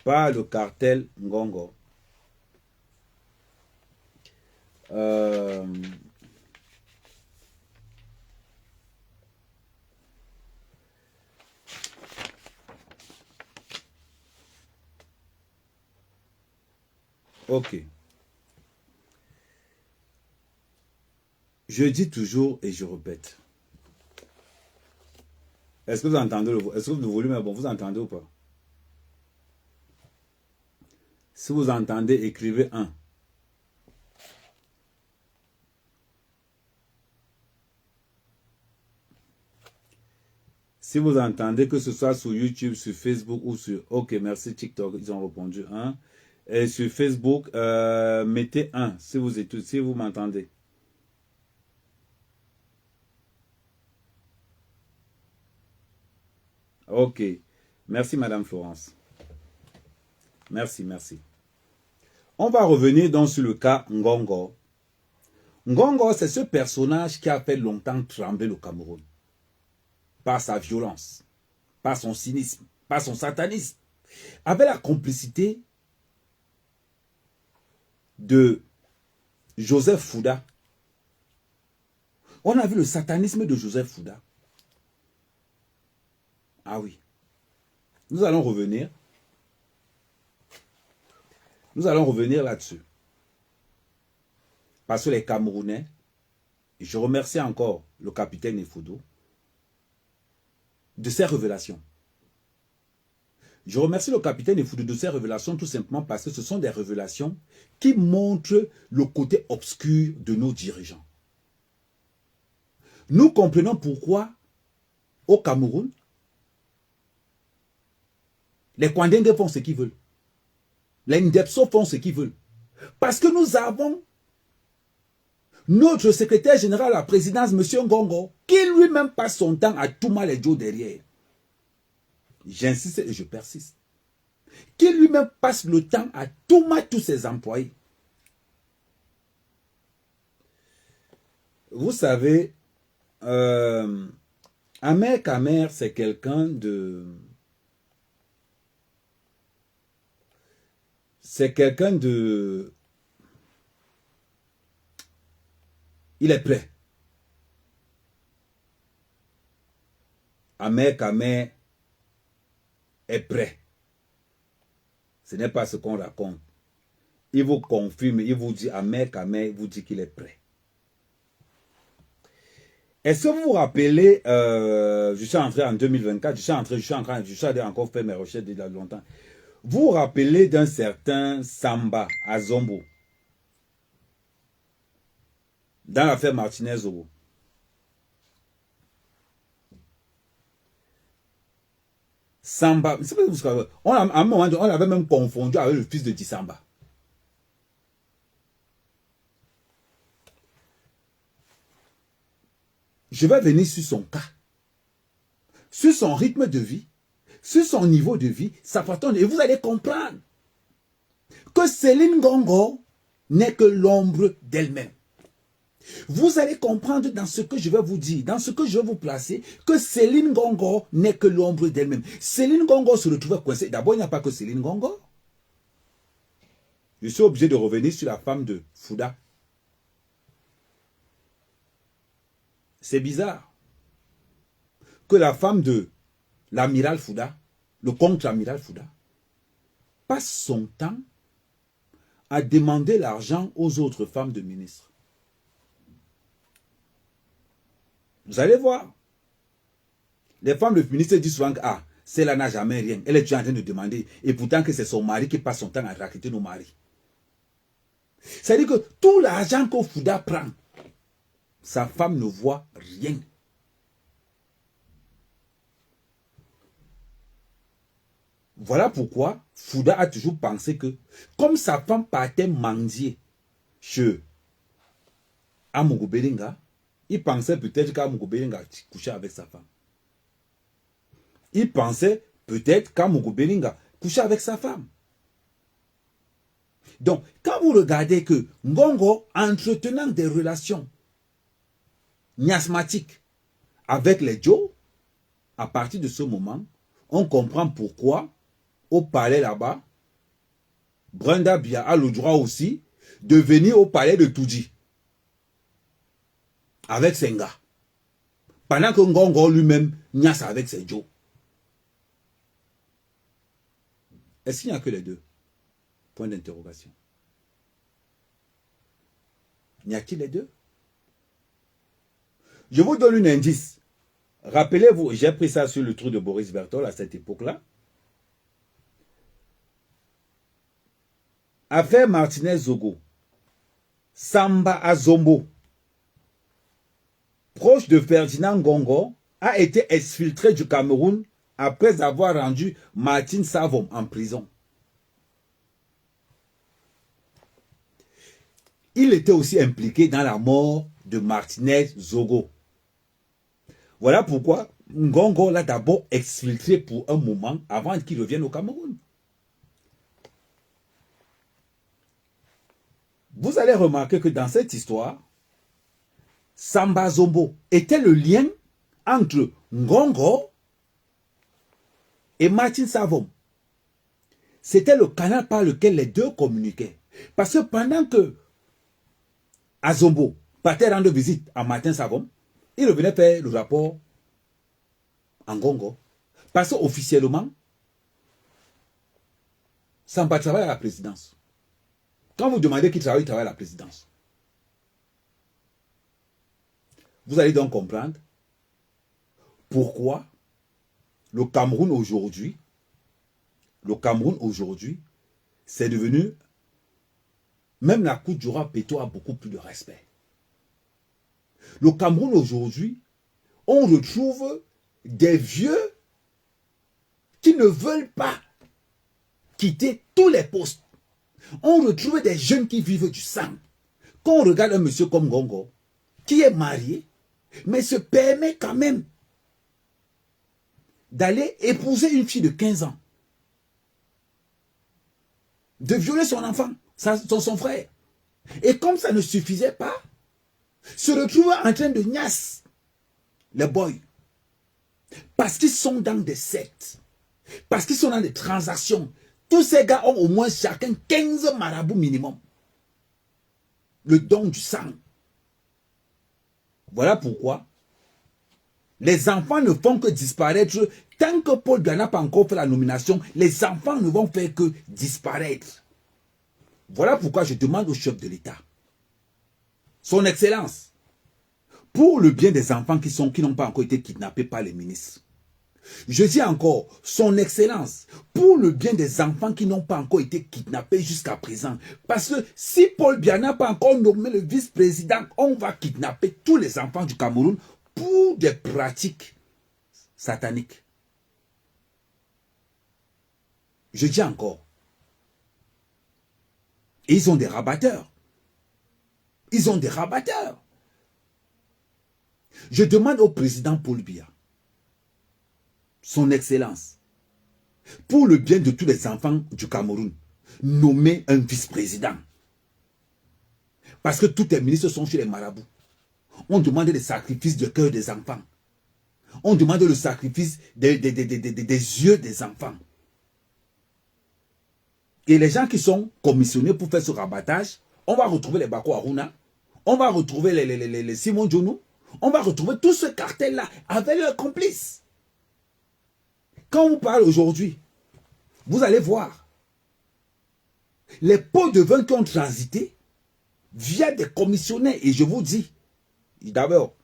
par le cartel Ngongo. Ok. Je dis toujours et je répète. Est-ce que vous entendez est-ce que le volume est bon? Vous entendez ou pas? Si vous entendez, écrivez 1. Si vous entendez, que ce soit sur YouTube, sur Facebook ou sur... Ok, merci TikTok, ils ont répondu 1. Et sur Facebook, mettez 1 si vous m'entendez. Ok. Merci, Madame Florence. Merci, merci. On va revenir donc sur le cas Ngongo. Ngongo, c'est ce personnage qui a fait longtemps trembler le Cameroun. Par sa violence, par son cynisme, par son satanisme. Avec la complicité de Joseph Fouda. On a vu le satanisme de Joseph Fouda. Ah oui. Nous allons revenir. Nous allons revenir là-dessus. Parce que les Camerounais, et je remercie encore le capitaine Efoudo, de ces révélations. Je remercie le capitaine Efoudo de ces révélations tout simplement parce que ce sont des révélations qui montrent le côté obscur de nos dirigeants. Nous comprenons pourquoi au Cameroun, les Kwandengue font ce qu'ils veulent. Les Ndepso font ce qu'ils veulent. Parce que nous avons notre secrétaire général à la présidence, M. Ngongo, qui lui-même passe son temps à tout mal et Joe derrière. J'insiste et je persiste. Qui lui-même passe le temps à tout mal tous ses employés. Vous savez, Amer Kamer, c'est quelqu'un de... C'est quelqu'un de... Il est prêt. Amer Kamer est prêt. Ce n'est pas ce qu'on raconte. Il vous confirme, il vous dit, Amer Kamer, il vous dit qu'il est prêt. Est-ce que vous vous rappelez, je suis entré en 2024, je suis encore fait mes recherches déjà longtemps. Vous vous rappelez d'un certain Samba à Zombo, dans l'affaire Martinez-Zogo. Samba, à un moment, on l'avait même confondu avec le fils de Dissamba. Je vais venir sur son cas, sur son rythme de vie, sur son niveau de vie, sa façon de... Et vous allez comprendre que Céline Ngongo n'est que l'ombre d'elle-même. Vous allez comprendre dans ce que je vais vous dire, dans ce que je vais vous placer, que Céline Ngongo n'est que l'ombre d'elle-même. Céline Ngongo se retrouvait coincée. D'abord, il n'y a pas que Céline Ngongo. Je suis obligé de revenir sur la femme de Fouda. C'est bizarre que la femme de l'amiral Fouda, le contre-amiral Fouda, passe son temps à demander l'argent aux autres femmes de ministres. Vous allez voir. Les femmes de ministres disent souvent que celle-là n'a jamais rien. Elle est toujours en train de demander. Et pourtant que c'est son mari qui passe son temps à raqueter nos maris. C'est-à-dire que tout l'argent que Fouda prend, sa femme ne voit rien. Voilà pourquoi Fouda a toujours pensé que, comme sa femme partait mendier chez Amougou Belinga, il pensait peut-être qu'Amougou Belinga couchait avec sa femme. Il pensait peut-être qu'Amougou Belinga couchait avec sa femme. Donc, quand vous regardez que Ngongo, entretenant des relations miasmatiques avec les Joe, à partir de ce moment, on comprend pourquoi, au palais là-bas, Brenda Bia a le droit aussi de venir au palais de Toudji avec Senga. Pendant que Ngongo lui-même niasse avec ses Joe. Est-ce qu'il n'y a que les deux? Point d'interrogation. N'y a-t-il les deux? Je vous donne un indice. Rappelez-vous, j'ai pris ça sur le trou de Boris Berthold à cette époque-là. Affaire Martinez-Zogo. Samba Azombo, proche de Ferdinand Ngongo, a été exfiltré du Cameroun après avoir rendu Martin Savom en prison. Il était aussi impliqué dans la mort de Martinez Zogo. Voilà pourquoi Ngongo l'a d'abord exfiltré pour un moment avant qu'il revienne au Cameroun. Vous allez remarquer que dans cette histoire, Samba Zombo était le lien entre Ngongo et Martin Savom. C'était le canal par lequel les deux communiquaient. Parce que pendant que Azombo partait rendre visite à Martin Savom, il revenait faire le rapport en Ngongo. Parce qu'officiellement, Samba travaille à la présidence. Quand vous demandez qui travaille, il travaille à la présidence. Vous allez donc comprendre pourquoi le Cameroun aujourd'hui, c'est devenu, même la Côte du Roi Péto a beaucoup plus de respect. Le Cameroun aujourd'hui, on retrouve des vieux qui ne veulent pas quitter tous les postes. On retrouve des jeunes qui vivent du sang. Quand on regarde un monsieur comme Ngongo, qui est marié, mais se permet quand même d'aller épouser une fille de 15 ans, de violer son enfant, son frère. Et comme ça ne suffisait pas, se retrouve en train de niasse les boys. Parce qu'ils sont dans des sectes, parce qu'ils sont dans des transactions. Tous ces gars ont au moins chacun 15 marabouts minimum. Le don du sang. Voilà pourquoi les enfants ne font que disparaître. Tant que Paul Biya n'a pas encore fait la nomination, les enfants ne vont faire que disparaître. Voilà pourquoi je demande au chef de l'État, son Excellence, pour le bien des enfants qui n'ont pas encore été kidnappés par les ministres. Je dis encore, son Excellence, pour le bien des enfants qui n'ont pas encore été kidnappés jusqu'à présent. Parce que si Paul Biya n'a pas encore nommé le vice-président, on va kidnapper tous les enfants du Cameroun pour des pratiques sataniques. Je dis encore, ils ont des rabatteurs. Ils ont des rabatteurs. Je demande au président Paul Biya, son Excellence, pour le bien de tous les enfants du Cameroun, nommer un vice-président. Parce que tous les ministres sont chez les marabouts. On demande le sacrifice du cœur des enfants. On demande le sacrifice des yeux des enfants. Et les gens qui sont commissionnés pour faire ce rabattage, on va retrouver les Bako Aruna, on va retrouver les Simon Djonou, on va retrouver tout ce cartel-là avec leurs complices. Quand on parle aujourd'hui, vous allez voir les pots de vin qui ont transité via des commissionnaires. Et je vous dis, d'abord,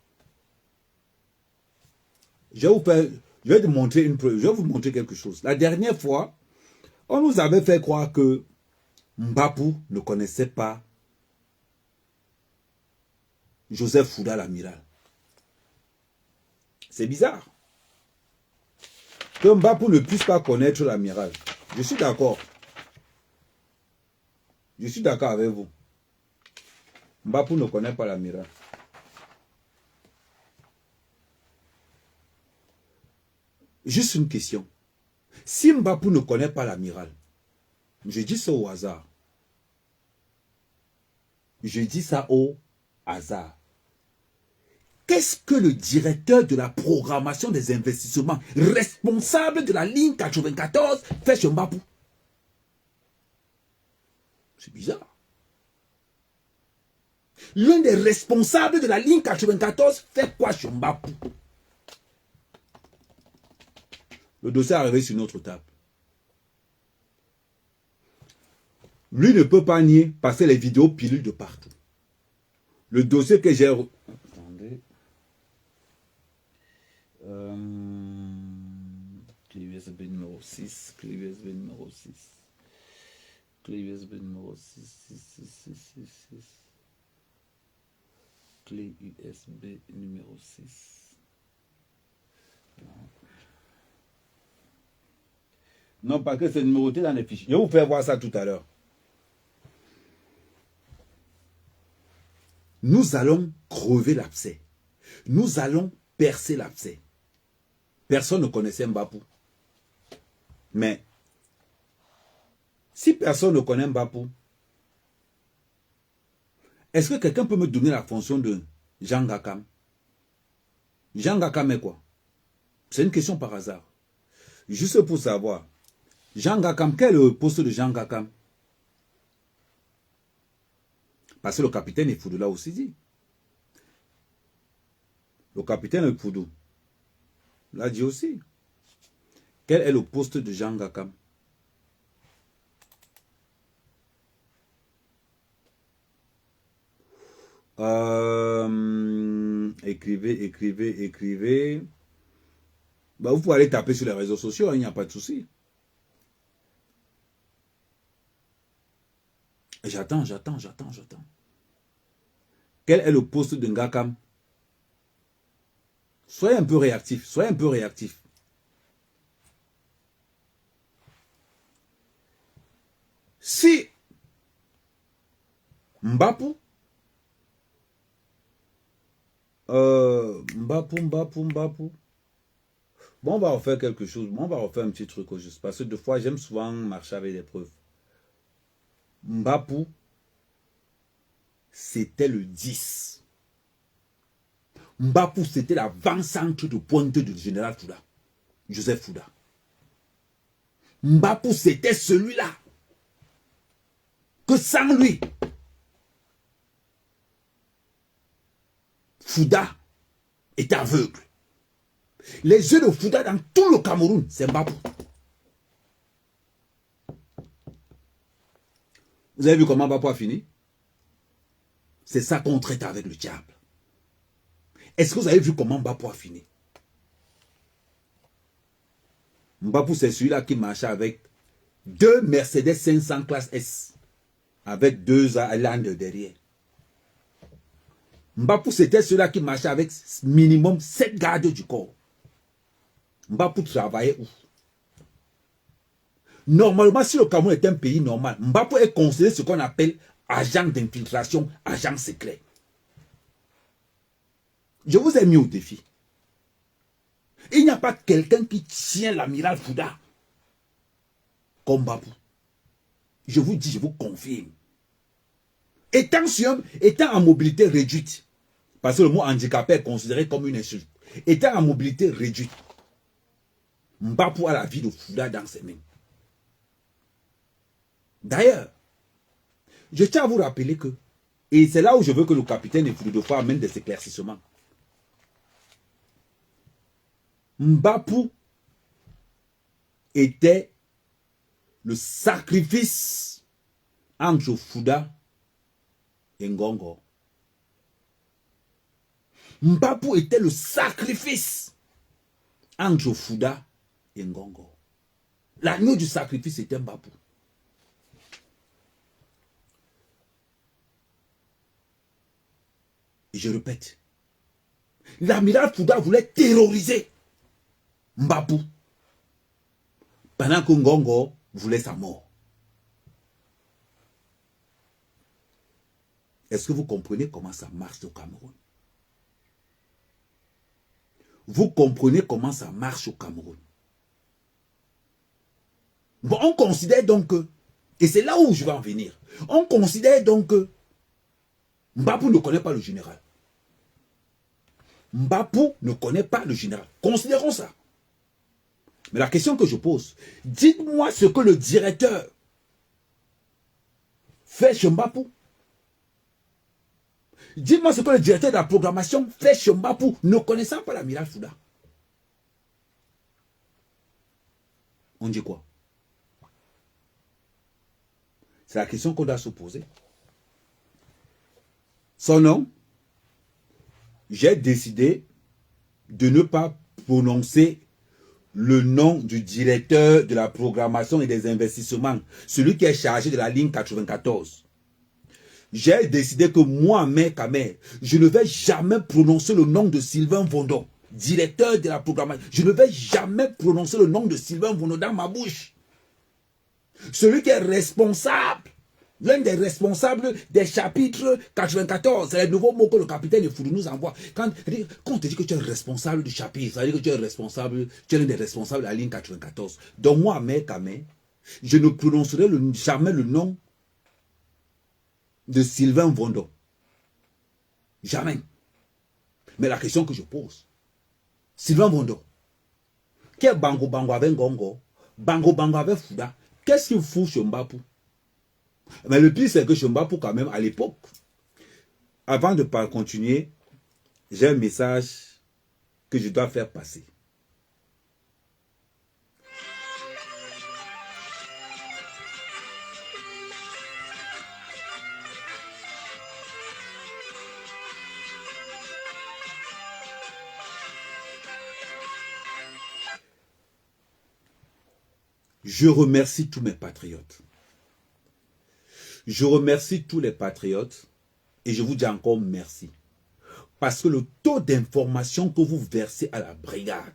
je vais vous montrer quelque chose. La dernière fois, on nous avait fait croire que Mbapou ne connaissait pas Joseph Fouda l'amiral. C'est bizarre que Mbapou ne puisse pas connaître l'amiral. Je suis d'accord. Je suis d'accord avec vous. Mbapou ne connaît pas l'amiral. Juste une question. Si Mbapou ne connaît pas l'amiral, je dis ça au hasard. Je dis ça au hasard. Qu'est-ce que le directeur de la programmation des investissements, responsable de la ligne 94, fait chez Mbapou? C'est bizarre. L'un des responsables de la ligne 94 fait quoi chez Mbapou? Le dossier est arrivé sur notre table. Lui ne peut pas nier parce que les vidéos pilulent de partout. Le dossier que j'ai... Attendez. Clé USB numéro 6. Clé USB numéro 6. Clé USB numéro 6. 6, 6, 6, 6, 6. Clé USB numéro 6. Non, parce que c'est numéroté dans les fichiers. Je vais vous faire voir ça tout à l'heure. Nous allons crever l'abcès. Nous allons percer l'abcès. Personne ne connaissait Mbapou. Mais, si personne ne connaît Mbapou, est-ce que quelqu'un peut me donner la fonction de Jean Gakam? Jean Gakam est quoi? C'est une question par hasard. Juste pour savoir. Jean Gakam, quel est le poste de Jean Gakam? Parce que le capitaine Efoudou l'a aussi dit. Le capitaine Efoudou l'a dit aussi. Quel est le poste de Jean Gakam? Écrivez. Bah, vous pouvez aller taper sur les réseaux sociaux, hein, il n'y a pas de souci. J'attends. Quel est le poste de Ngakam? Soyez un peu réactif. Si Mbapou, Mbapou. Bon, on va refaire quelque chose. On va refaire un petit truc au juste. Parce que deux fois, j'aime souvent marcher avec des preuves. Mbapou, c'était le 10. Mbapou, c'était l'avant-centre de pointe du général Fouda. Joseph Fouda. Mbapou, c'était celui-là. Que sans lui, Fouda est aveugle. Les yeux de Fouda dans tout le Cameroun, c'est Mbapou. Vous avez vu comment Mbapou a fini? C'est ça qu'on traite avec le diable. Est-ce que vous avez vu comment Mbapou a fini? Mbapou, c'est celui-là qui marchait avec 2 Mercedes 500 classe S. Avec 2 Highland derrière. Mbapou, c'était celui-là qui marchait avec minimum 7 gardes du corps. Mbapou travaillait où? Normalement, si le Cameroun est un pays normal, Mbapou est considéré ce qu'on appelle agent d'infiltration, agent secret. Je vous ai mis au défi. Il n'y a pas quelqu'un qui tient l'amiral Fouda comme Mbapou. Je vous dis, je vous confirme. Étant en mobilité réduite, parce que le mot handicapé est considéré comme une insulte, étant en mobilité réduite, Mbapou a la vie de Fouda dans ses mains. D'ailleurs, je tiens à vous rappeler que, et c'est là où je veux que le capitaine Efoudou amène des éclaircissements. Mbapou était le sacrifice entre Fouda et Ngongo. Mbapou était le sacrifice entre Fouda et Ngongo. L'agneau du sacrifice était Mbapou. Et je répète, l'amiral Fouda voulait terroriser Mbapou pendant que Ngongo voulait sa mort. Est-ce que vous comprenez comment ça marche au Cameroun? Vous comprenez comment ça marche au Cameroun? Bon, on considère donc que, et c'est là où je vais en venir, on considère donc que Mbapou ne connaît pas le général. Mbapou ne connaît pas le général. Considérons ça. Mais la question que je pose, dites-moi ce que le directeur fait chez Mbapou. Dites-moi ce que le directeur de la programmation fait chez Mbapou, ne connaissant pas l'amiral Fouda. On dit quoi? C'est la question qu'on doit se poser. Son nom, j'ai décidé de ne pas prononcer le nom du directeur de la programmation et des investissements, celui qui est chargé de la ligne 94. J'ai décidé que moi, Kamer, je ne vais jamais prononcer le nom de Sylvain Vondon, directeur de la programmation. Je ne vais jamais prononcer le nom de Sylvain Vondo dans ma bouche. Celui qui est responsable, l'un des responsables des chapitres 94, c'est le nouveau mot que le capitaine de Foudou nous envoie. Quand on te dit que tu es responsable du chapitre, ça veut dire que tu es responsable, tu es l'un des responsables de la ligne 94. Donc moi, mec, je ne prononcerai jamais le nom de Sylvain Vondo. Jamais. Mais la question que je pose, Sylvain Vondo, qui est Bango Bango avec Ngongo, Bango Bango avec Fouda, qu'est-ce qu'il fout chez Mbapou? Mais le pire, c'est que chez Mbapou, quand même, à l'époque, avant de continuer, j'ai un message que je dois faire passer. Je remercie tous mes patriotes. Je remercie tous les patriotes et je vous dis encore merci. Parce que le taux d'information que vous versez à la brigade,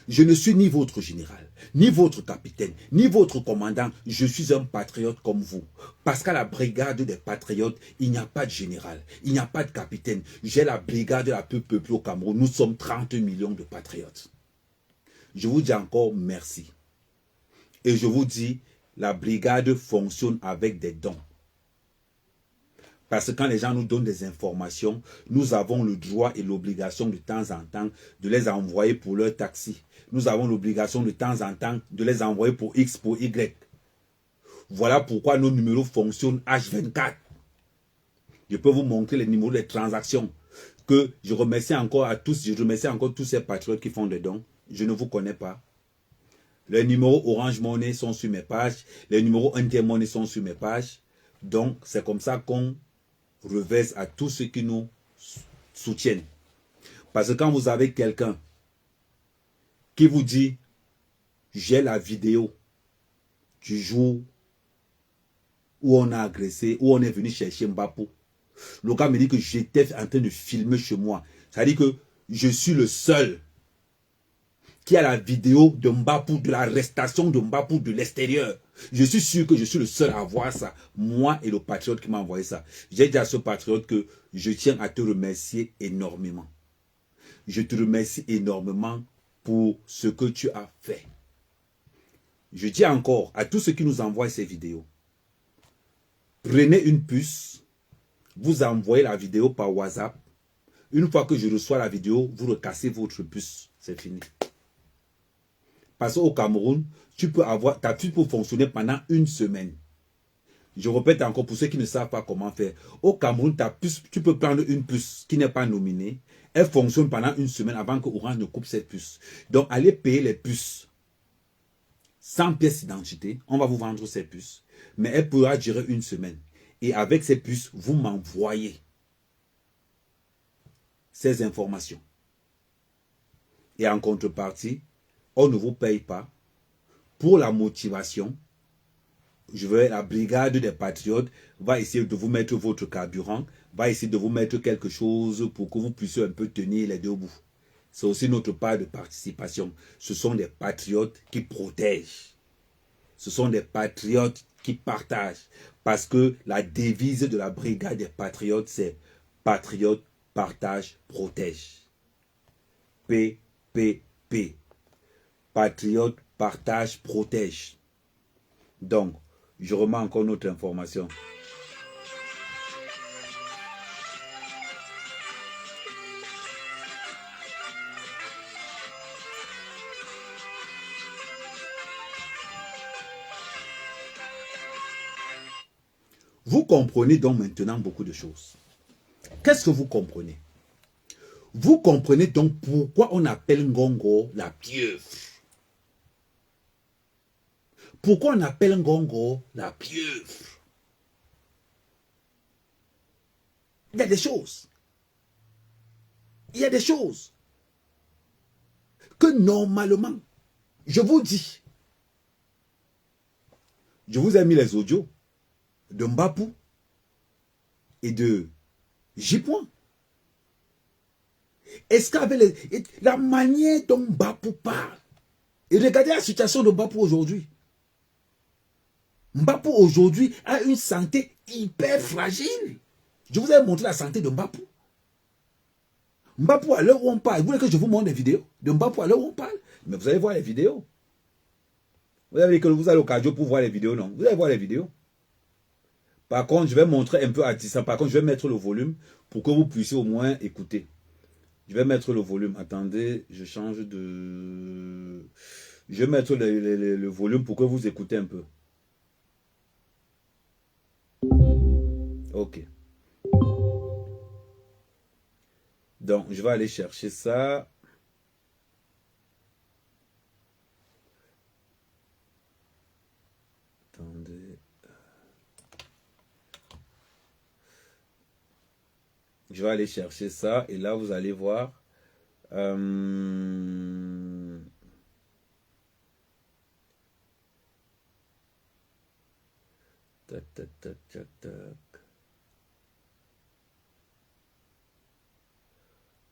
je ne suis ni votre général, ni votre capitaine, ni votre commandant. Je suis un patriote comme vous. Parce qu'à la brigade des patriotes, il n'y a pas de général, il n'y a pas de capitaine. J'ai la brigade de la peuple au Cameroun. Nous sommes 30 millions de patriotes. Je vous dis encore merci. Et je vous dis, la brigade fonctionne avec des dons. Parce que quand les gens nous donnent des informations, nous avons le droit et l'obligation de temps en temps de les envoyer pour leur taxi. Nous avons l'obligation de temps en temps de les envoyer pour X, pour Y. Voilà pourquoi nos numéros fonctionnent H24. Je peux vous montrer les numéros des transactions. Que je remercie encore à tous, je remercie encore tous ces patriotes qui font des dons. Je ne vous connais pas. Les numéros Orange Money sont sur mes pages. Les numéros Intermoney sont sur mes pages. Donc, c'est comme ça qu'on reverse à tous ceux qui nous soutiennent. Parce que quand vous avez quelqu'un qui vous dit, j'ai la vidéo du jour où on a agressé, où on est venu chercher Mbapou. Le gars me dit que j'étais en train de filmer chez moi. Ça veut dire que je suis le seul qui a la vidéo de Mbapou, de l'arrestation de Mbapou de l'extérieur. Je suis sûr que je suis le seul à voir ça. Moi et le patriote qui m'a envoyé ça. J'ai dit à ce patriote que je tiens à te remercier énormément. Je te remercie énormément pour ce que tu as fait. Je dis encore à tous ceux qui nous envoient ces vidéos, prenez une puce, vous envoyez la vidéo par WhatsApp. Une fois que je reçois la vidéo, vous recassez votre puce. C'est fini. Parce qu'au Cameroun, ta puce peut fonctionner pendant une semaine. Je répète encore pour ceux qui ne savent pas comment faire. Au Cameroun, ta puce, tu peux prendre une puce qui n'est pas nominée. Elle fonctionne pendant une semaine avant que Orange ne coupe cette puce. Donc, allez payer les puces. 100 pièces d'identité, on va vous vendre ces puces. Mais elle pourra durer une semaine. Et avec ces puces, vous m'envoyez ces informations. Et en contrepartie, on ne vous paye pas. Pour la motivation, la brigade des patriotes va essayer de vous mettre votre carburant, va essayer de vous mettre quelque chose pour que vous puissiez un peu tenir les deux bouts. C'est aussi notre part de participation. Ce sont des patriotes qui protègent. Ce sont des patriotes qui partagent. Parce que la devise de la brigade des patriotes, c'est patriote, partage, protège. PPP. Patriote, partage, protège. Donc, je remets encore notre information. Vous comprenez donc maintenant beaucoup de choses. Qu'est-ce que vous comprenez? Vous comprenez donc pourquoi on appelle Ngongo la pieuvre. Pourquoi on appelle Ngongo la pieuvre? Il y a des choses. Il y a des choses que normalement, je vous dis, je vous ai mis les audios de Mbapou et de J. Est-ce qu'avec la manière dont Mbapou parle, et regardez la situation de Mbapou aujourd'hui. Mbapou aujourd'hui a une santé hyper fragile. Je vous ai montré la santé de Mbapou. Mbapou, à l'heure où on parle, vous voulez que je vous montre des vidéos de Mbapou à l'heure où on parle? Mais vous allez voir les vidéos. Vous avez dit que vous avez l'occasion pour voir les vidéos, non? Vous allez voir les vidéos. Par contre, je vais montrer un peu à distance. Par contre, je vais mettre le volume pour que vous puissiez au moins écouter. Je vais mettre le volume. Attendez, je change de... Je vais mettre le volume pour que vous écoutez un peu. Ok. Donc, je vais aller chercher ça. Attendez. Je vais aller chercher ça et là, vous allez voir. Tac, tac, tac, tac, tac.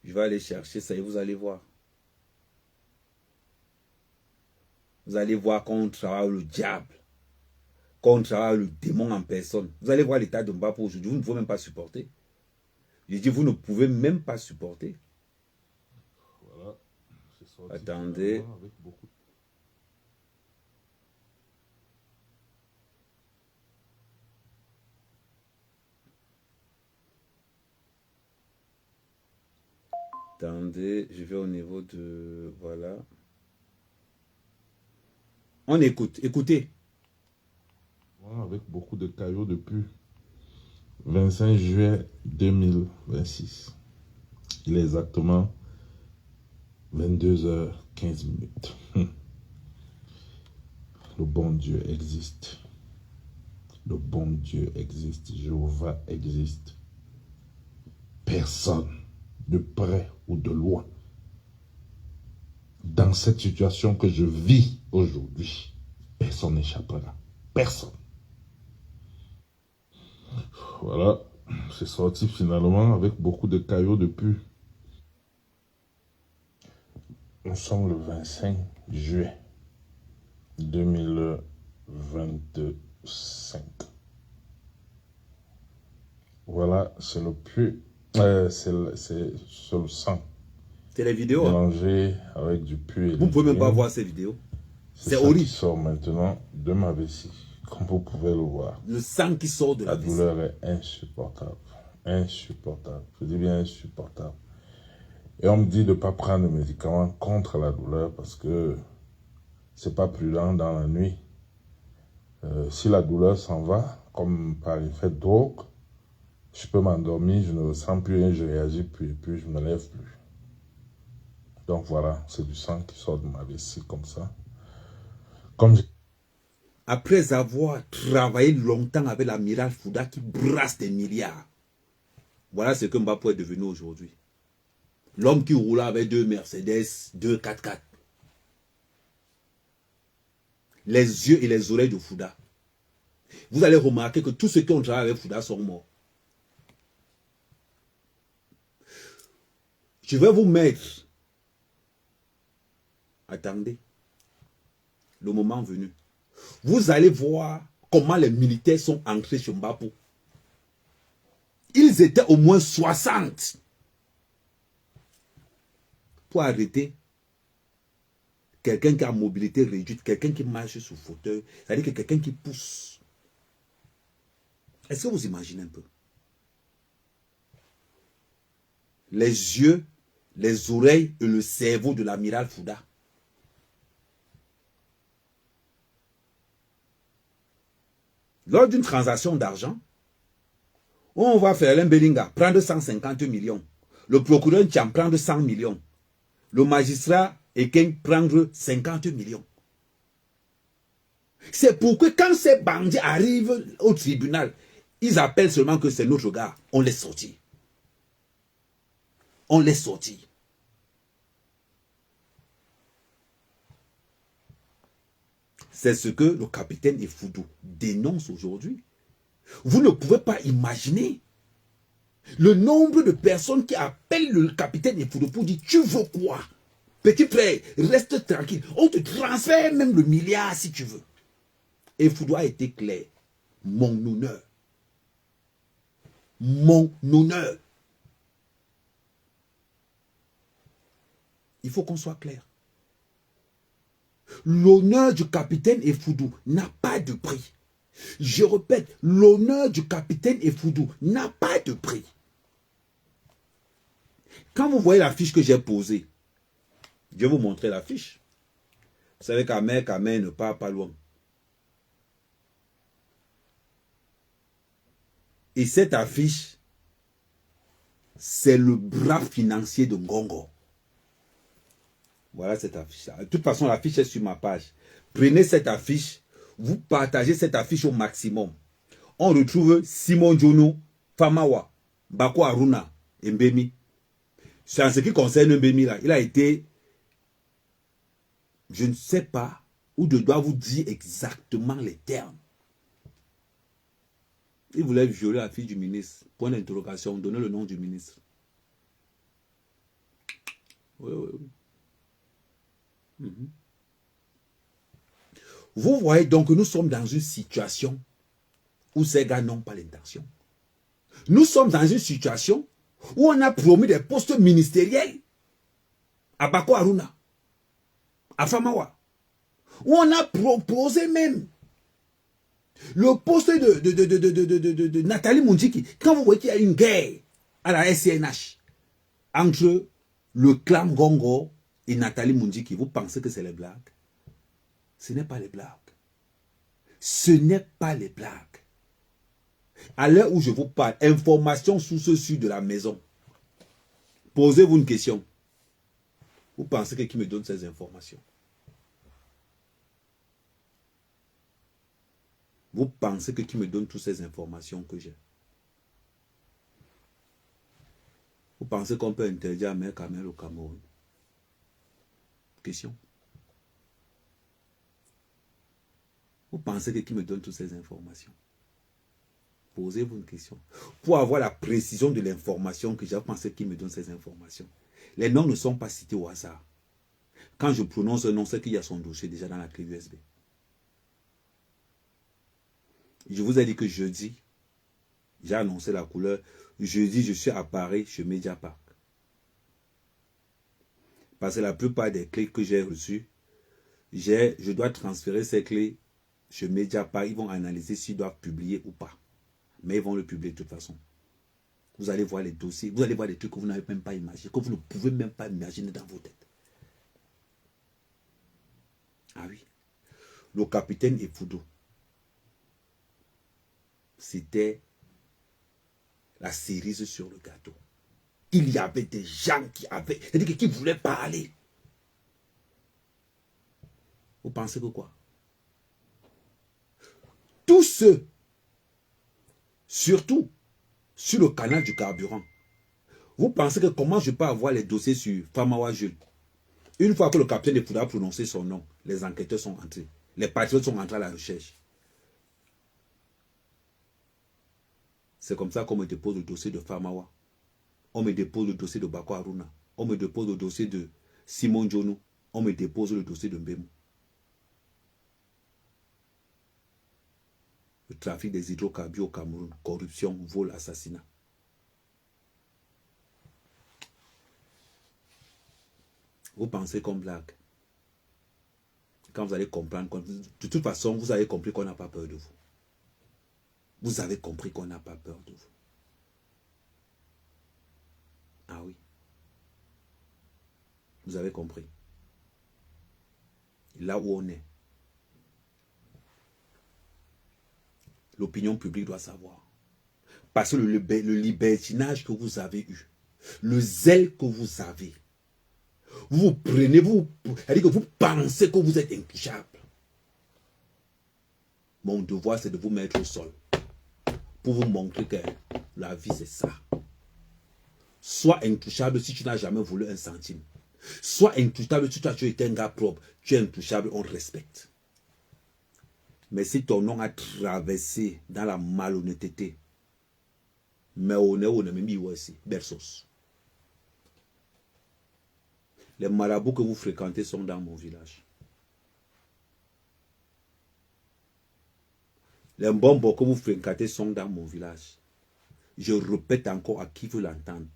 Je vais aller chercher ça et vous allez voir. Vous allez voir qu'on travaille le diable. Qu'on travaille le démon en personne. Vous allez voir l'état de Mbapou aujourd'hui. Vous ne pouvez même pas supporter. Je dis, vous ne pouvez même pas supporter. Voilà. Attendez. Avec beaucoup... Attendez, je vais au niveau de... Voilà. On écoute, écoutez. Voilà, avec beaucoup de caillots depuis 25 juillet 2026. Il est exactement 22h15. Le bon Dieu existe. Le bon Dieu existe. Jéhovah existe. Personne, de près ou de loin, dans cette situation que je vis aujourd'hui, personne n'échappera. Personne. Voilà, c'est sorti finalement avec beaucoup de caillots depuis. Nous sommes le 25 juillet 2025. Voilà, c'est le plus... c'est le sang. C'est les vidéos. Mélangé avec du puits. Vous ne pouvez même pas voir ces vidéos. C'est horrible. horrible. Qui sort maintenant de ma vessie, comme vous pouvez le voir. Le sang qui sort de la vessie. La douleur est insupportable. Insupportable. Je dis bien insupportable. Et on me dit de ne pas prendre de médicaments contre la douleur parce que c'est pas prudent dans la nuit. Si la douleur s'en va, comme par effet de drogue, je peux m'endormir, je ne ressens plus rien, je réagis plus et puis je ne me lève plus. Donc voilà, c'est du sang qui sort de ma vessie comme ça. Après avoir travaillé longtemps avec l'amiral Fouda qui brasse des milliards, voilà ce que Mbapou est devenu aujourd'hui. L'homme qui roulait avec 2 Mercedes, 2 4x4. Les yeux et les oreilles de Fouda. Vous allez remarquer que tous ceux qui ont travaillé avec Fouda sont morts. Je vais vous mettre. Attendez. Le moment venu. Vous allez voir comment les militaires sont entrés chez Mbapou. Ils étaient au moins 60 pour arrêter quelqu'un qui a mobilité réduite, quelqu'un qui marche sous fauteuil, c'est-à-dire que quelqu'un qui pousse. Est-ce que vous imaginez un peu? Les yeux, les oreilles et le cerveau de l'amiral Fouda. Lors d'une transaction d'argent, on va faire l'Embelinga prendre 150 millions. Le procureur Tcham prendre 100 millions. Le magistrat Eken prendre 50 millions. C'est pourquoi quand ces bandits arrivent au tribunal, ils appellent seulement que c'est notre gars. On les sortit. On les sortit. C'est ce que le capitaine Ifoudou dénonce aujourd'hui. Vous ne pouvez pas imaginer Le nombre de personnes qui appellent le capitaine Effudu pour dire, tu veux quoi? Petit frère, reste tranquille. On te transfère même le milliard si tu veux. Effudu a été clair. Mon honneur. Mon honneur. Il faut qu'on soit clair. L'honneur du capitaine Effudu n'a pas de prix. Je répète, l'honneur du capitaine Effudu n'a pas de prix. Quand vous voyez la fiche que j'ai posée, je vais vous montrer la fiche. Vous savez qu'Amer ne part pas loin. Et cette affiche, c'est le bras financier de Ngongo. Voilà cette affiche. De toute façon, l'affiche est sur ma page. Prenez cette affiche, vous partagez cette affiche au maximum. On retrouve Simon Jono, Famawa, Bako Aruna et Mbemi. C'est en ce qui concerne Mbemi là, il a été, je ne sais pas, où je dois vous dire exactement les termes. Il voulait violer la fille du ministre. Point d'interrogation, donner le nom du ministre. Oui, oui, oui. Vous voyez donc que nous sommes dans une situation où ces gars n'ont pas l'intention. Nous sommes dans une situation où on a promis des postes ministériels à Bako Aruna, à Famawa, où on a proposé même le poste de Nathalie Mundjiki. Quand vous voyez qu'il y a une guerre à la SCNH entre le clan Ngongo et Nathalie Mundjiki, vous pensez que c'est les blagues? Ce n'est pas les blagues. Ce n'est pas les blagues. À l'heure où je vous parle, information sous ce sud de la maison. Posez-vous une question. Vous pensez que qui me donne ces informations? Vous pensez que qui me donne toutes ces informations que j'ai? Vous pensez qu'on peut interdire à Mère Kamel au Cameroun? Question. Vous pensez que qui me donne toutes ces informations? Posez-vous une question. Pour avoir la précision de l'information que j'ai, pensé qui me donne ces informations. Les noms ne sont pas cités au hasard. Quand je prononce un nom, c'est qu'il y a son dossier déjà dans la clé USB. Je vous ai dit que jeudi, j'ai annoncé la couleur. Jeudi, je suis à Paris, chez Mediapark. Parce que la plupart des clés que j'ai reçues, je dois transférer ces clés chez Mediapark. Ils vont analyser s'ils doivent publier ou pas. Mais ils vont le publier de toute façon. Vous allez voir les dossiers, vous allez voir des trucs que vous n'avez même pas imaginé, que vous ne pouvez même pas imaginer dans vos têtes. Ah oui. Le capitaine Effudu, c'était la cerise sur le gâteau. Il y avait des gens qui voulaient parler. Vous pensez que quoi? Tous ceux, surtout sur le canal du carburant, vous pensez que comment je peux avoir les dossiers sur Famawa Jules? Une fois que le capitaine Effudu a prononcé son nom, les enquêteurs sont entrés. Les patriotes sont entrés à la recherche. C'est comme ça qu'on me dépose le dossier de Famawa. On me dépose le dossier de Bako Aruna. On me dépose le dossier de Simon Jono. On me dépose le dossier de Mbemu. Le trafic des hydrocarbures au Cameroun, corruption, vol, assassinat. Vous pensez qu'on blague? Quand vous allez comprendre, de toute façon, vous avez compris qu'on n'a pas peur de vous. Vous avez compris qu'on n'a pas peur de vous. Ah oui. Vous avez compris. Là où on est, l'opinion publique doit savoir. Parce que le libertinage que vous avez eu, le zèle que vous avez, vous prenez, c'est-à-dire que vous pensez que vous êtes intouchable. Mon devoir, c'est de vous mettre au sol pour vous montrer que la vie, c'est ça. Sois intouchable si tu n'as jamais volé un centime. Sois intouchable si tu as été un gars propre. Tu es intouchable, on te respecte. Mais si ton nom a traversé dans la malhonnêteté, Mais on est même ici, Bersos. Les marabouts que vous fréquentez sont dans mon village. Les bonbons que vous fréquentez sont dans mon village. Je répète encore à qui veut l'entendre.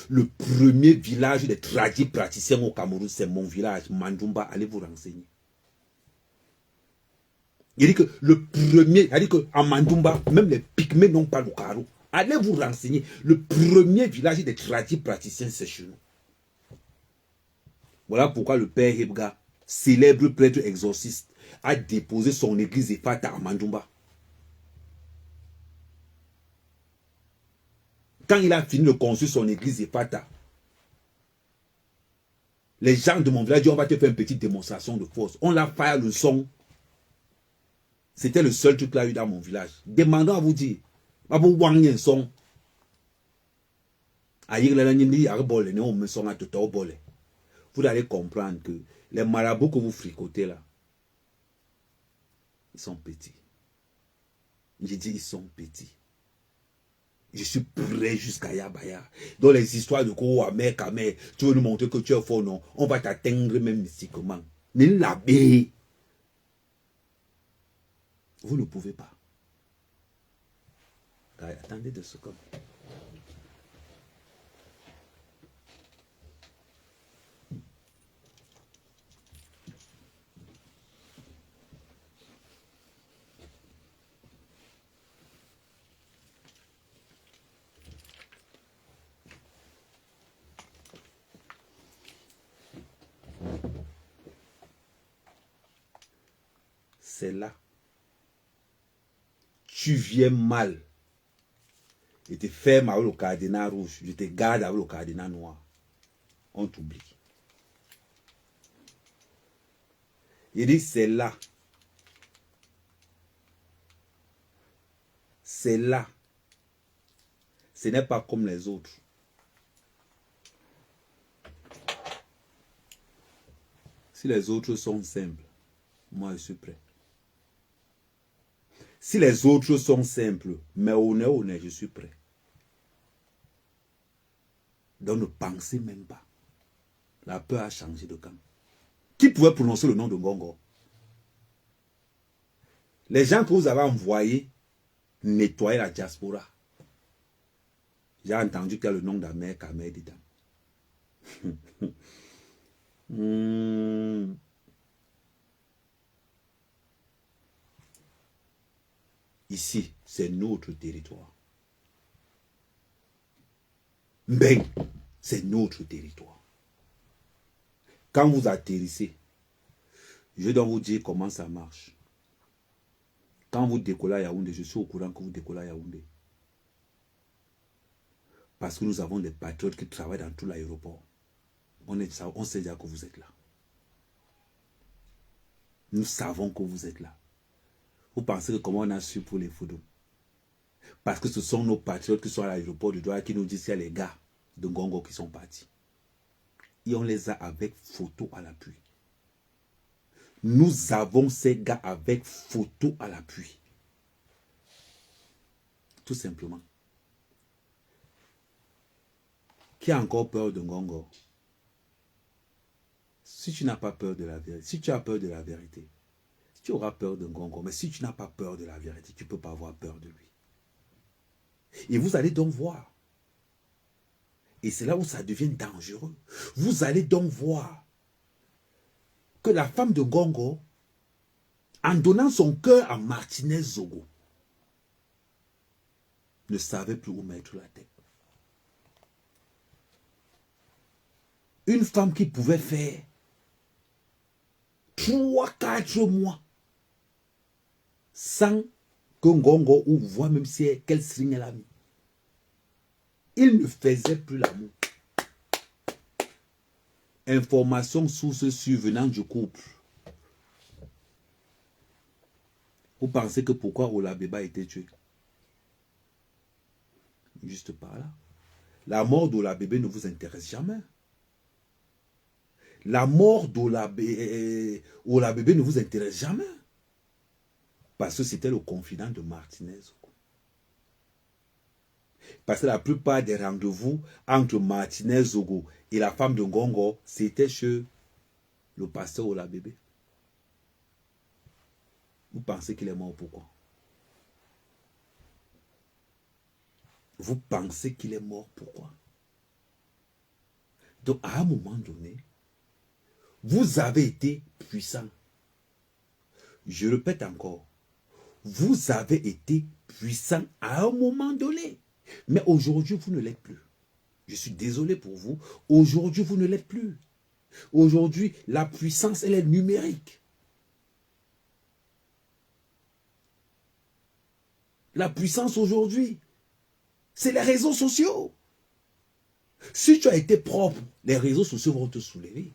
Le premier village des tradis praticiens au Cameroun, c'est mon village, Mandoumba. Allez vous renseigner. Il dit que le premier, il dit qu'à Mandoumba, même les pygmées n'ont pas le carreau. Allez vous renseigner. Le premier village des tradis praticiens, c'est chez nous. Voilà pourquoi le père Hebga, célèbre prêtre exorciste, a déposé son église Efata à Mandoumba. Quand il a fini de construire son église Efata, les gens de mon village disent on va te faire une petite démonstration de force. On l'a fait le son. C'était le seul truc là eu dans mon village. Demandons à vous dire. Vous allez comprendre que les marabouts que vous fricotez là, ils sont petits. J'ai dit ils sont petits. Je suis prêt jusqu'à Yabaya. Dans les histoires de Kouamé, Kamé, tu veux nous montrer que tu es fort, non? On va t'atteindre même mystiquement. L'abbé. Vous ne pouvez pas. Attendez de ce comme. C'est là. Tu viens mal. Je te ferme avec le cadenas rouge. Je te garde avec le cadenas noir. On t'oublie. Il dit c'est là. C'est là. Ce n'est pas comme les autres. Si les autres sont simples, moi je suis prêt. Si les autres sont simples, mais honnête, je suis prêt. Donc ne pensez même pas. La peur a changé de camp. Qui pouvait prononcer le nom de Ngongo? Les gens que vous avez envoyés nettoyer la diaspora. J'ai entendu qu'il y a le nom d'Amer Kamé dedans. Ici, c'est notre territoire. Mais c'est notre territoire. Quand vous atterrissez, je dois vous dire comment ça marche. Quand vous décollez à Yaoundé, je suis au courant que vous décollez à Yaoundé. Parce que nous avons des patriotes qui travaillent dans tout l'aéroport. On sait déjà que vous êtes là. Nous savons que vous êtes là. Vous pensez que comment on a su pour les photos? Parce que ce sont nos patriotes qui sont à l'aéroport de Douala qui nous disent qu'il y a les gars de Ngongo qui sont partis. Et on les a avec photo à l'appui. Nous avons ces gars avec photo à l'appui. Tout simplement. Qui a encore peur de Ngongo? Si tu n'as pas peur de la vérité, si tu as peur de la vérité, tu auras peur de Ngongo. Mais si tu n'as pas peur de la vérité, tu ne peux pas avoir peur de lui. Et vous allez donc voir. Et c'est là où ça devient dangereux. Vous allez donc voir que la femme de Ngongo, en donnant son cœur à Martinez Zogo, ne savait plus où mettre la tête. Une femme qui pouvait faire 3-4 mois sans que Ngongo ou voit même si quelle signe elle a mis. Il ne faisait plus l'amour. Information source survenant du couple. Vous pensez que pourquoi Olabeba a été tué? Juste par là. La mort d'Olabébé ne vous intéresse jamais. La mort d'Olabébé ne vous intéresse jamais. Parce que c'était le confident de Martinez. Parce que la plupart des rendez-vous entre Martinez Zogo et la femme de Ngongo, c'était chez le pasteur ou la bébé. Vous pensez qu'il est mort pourquoi? Vous pensez qu'il est mort pourquoi? Donc, à un moment donné, vous avez été puissant. Je répète encore, vous avez été puissant à un moment donné. Mais aujourd'hui, vous ne l'êtes plus. Je suis désolé pour vous. Aujourd'hui, vous ne l'êtes plus. Aujourd'hui, la puissance, elle est numérique. La puissance aujourd'hui, c'est les réseaux sociaux. Si tu as été propre, les réseaux sociaux vont te soulever.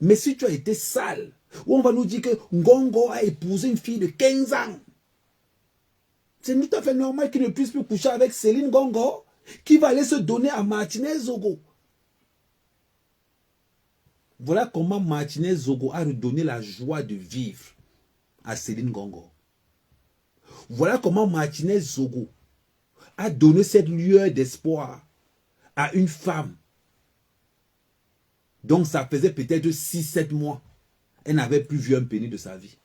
Mais si tu as été sale, où on va nous dire que Ngongo a épousé une fille de 15 ans, c'est tout à fait normal qu'il ne puisse plus coucher avec Céline Ngongo, qui va aller se donner à Martinez Zogo. Voilà comment Martinez Zogo a redonné la joie de vivre à Céline Ngongo. Voilà comment Martinez Zogo a donné cette lueur d'espoir à une femme. Donc ça faisait peut-être 6-7 mois. Elle n'avait plus vu un penny de sa vie.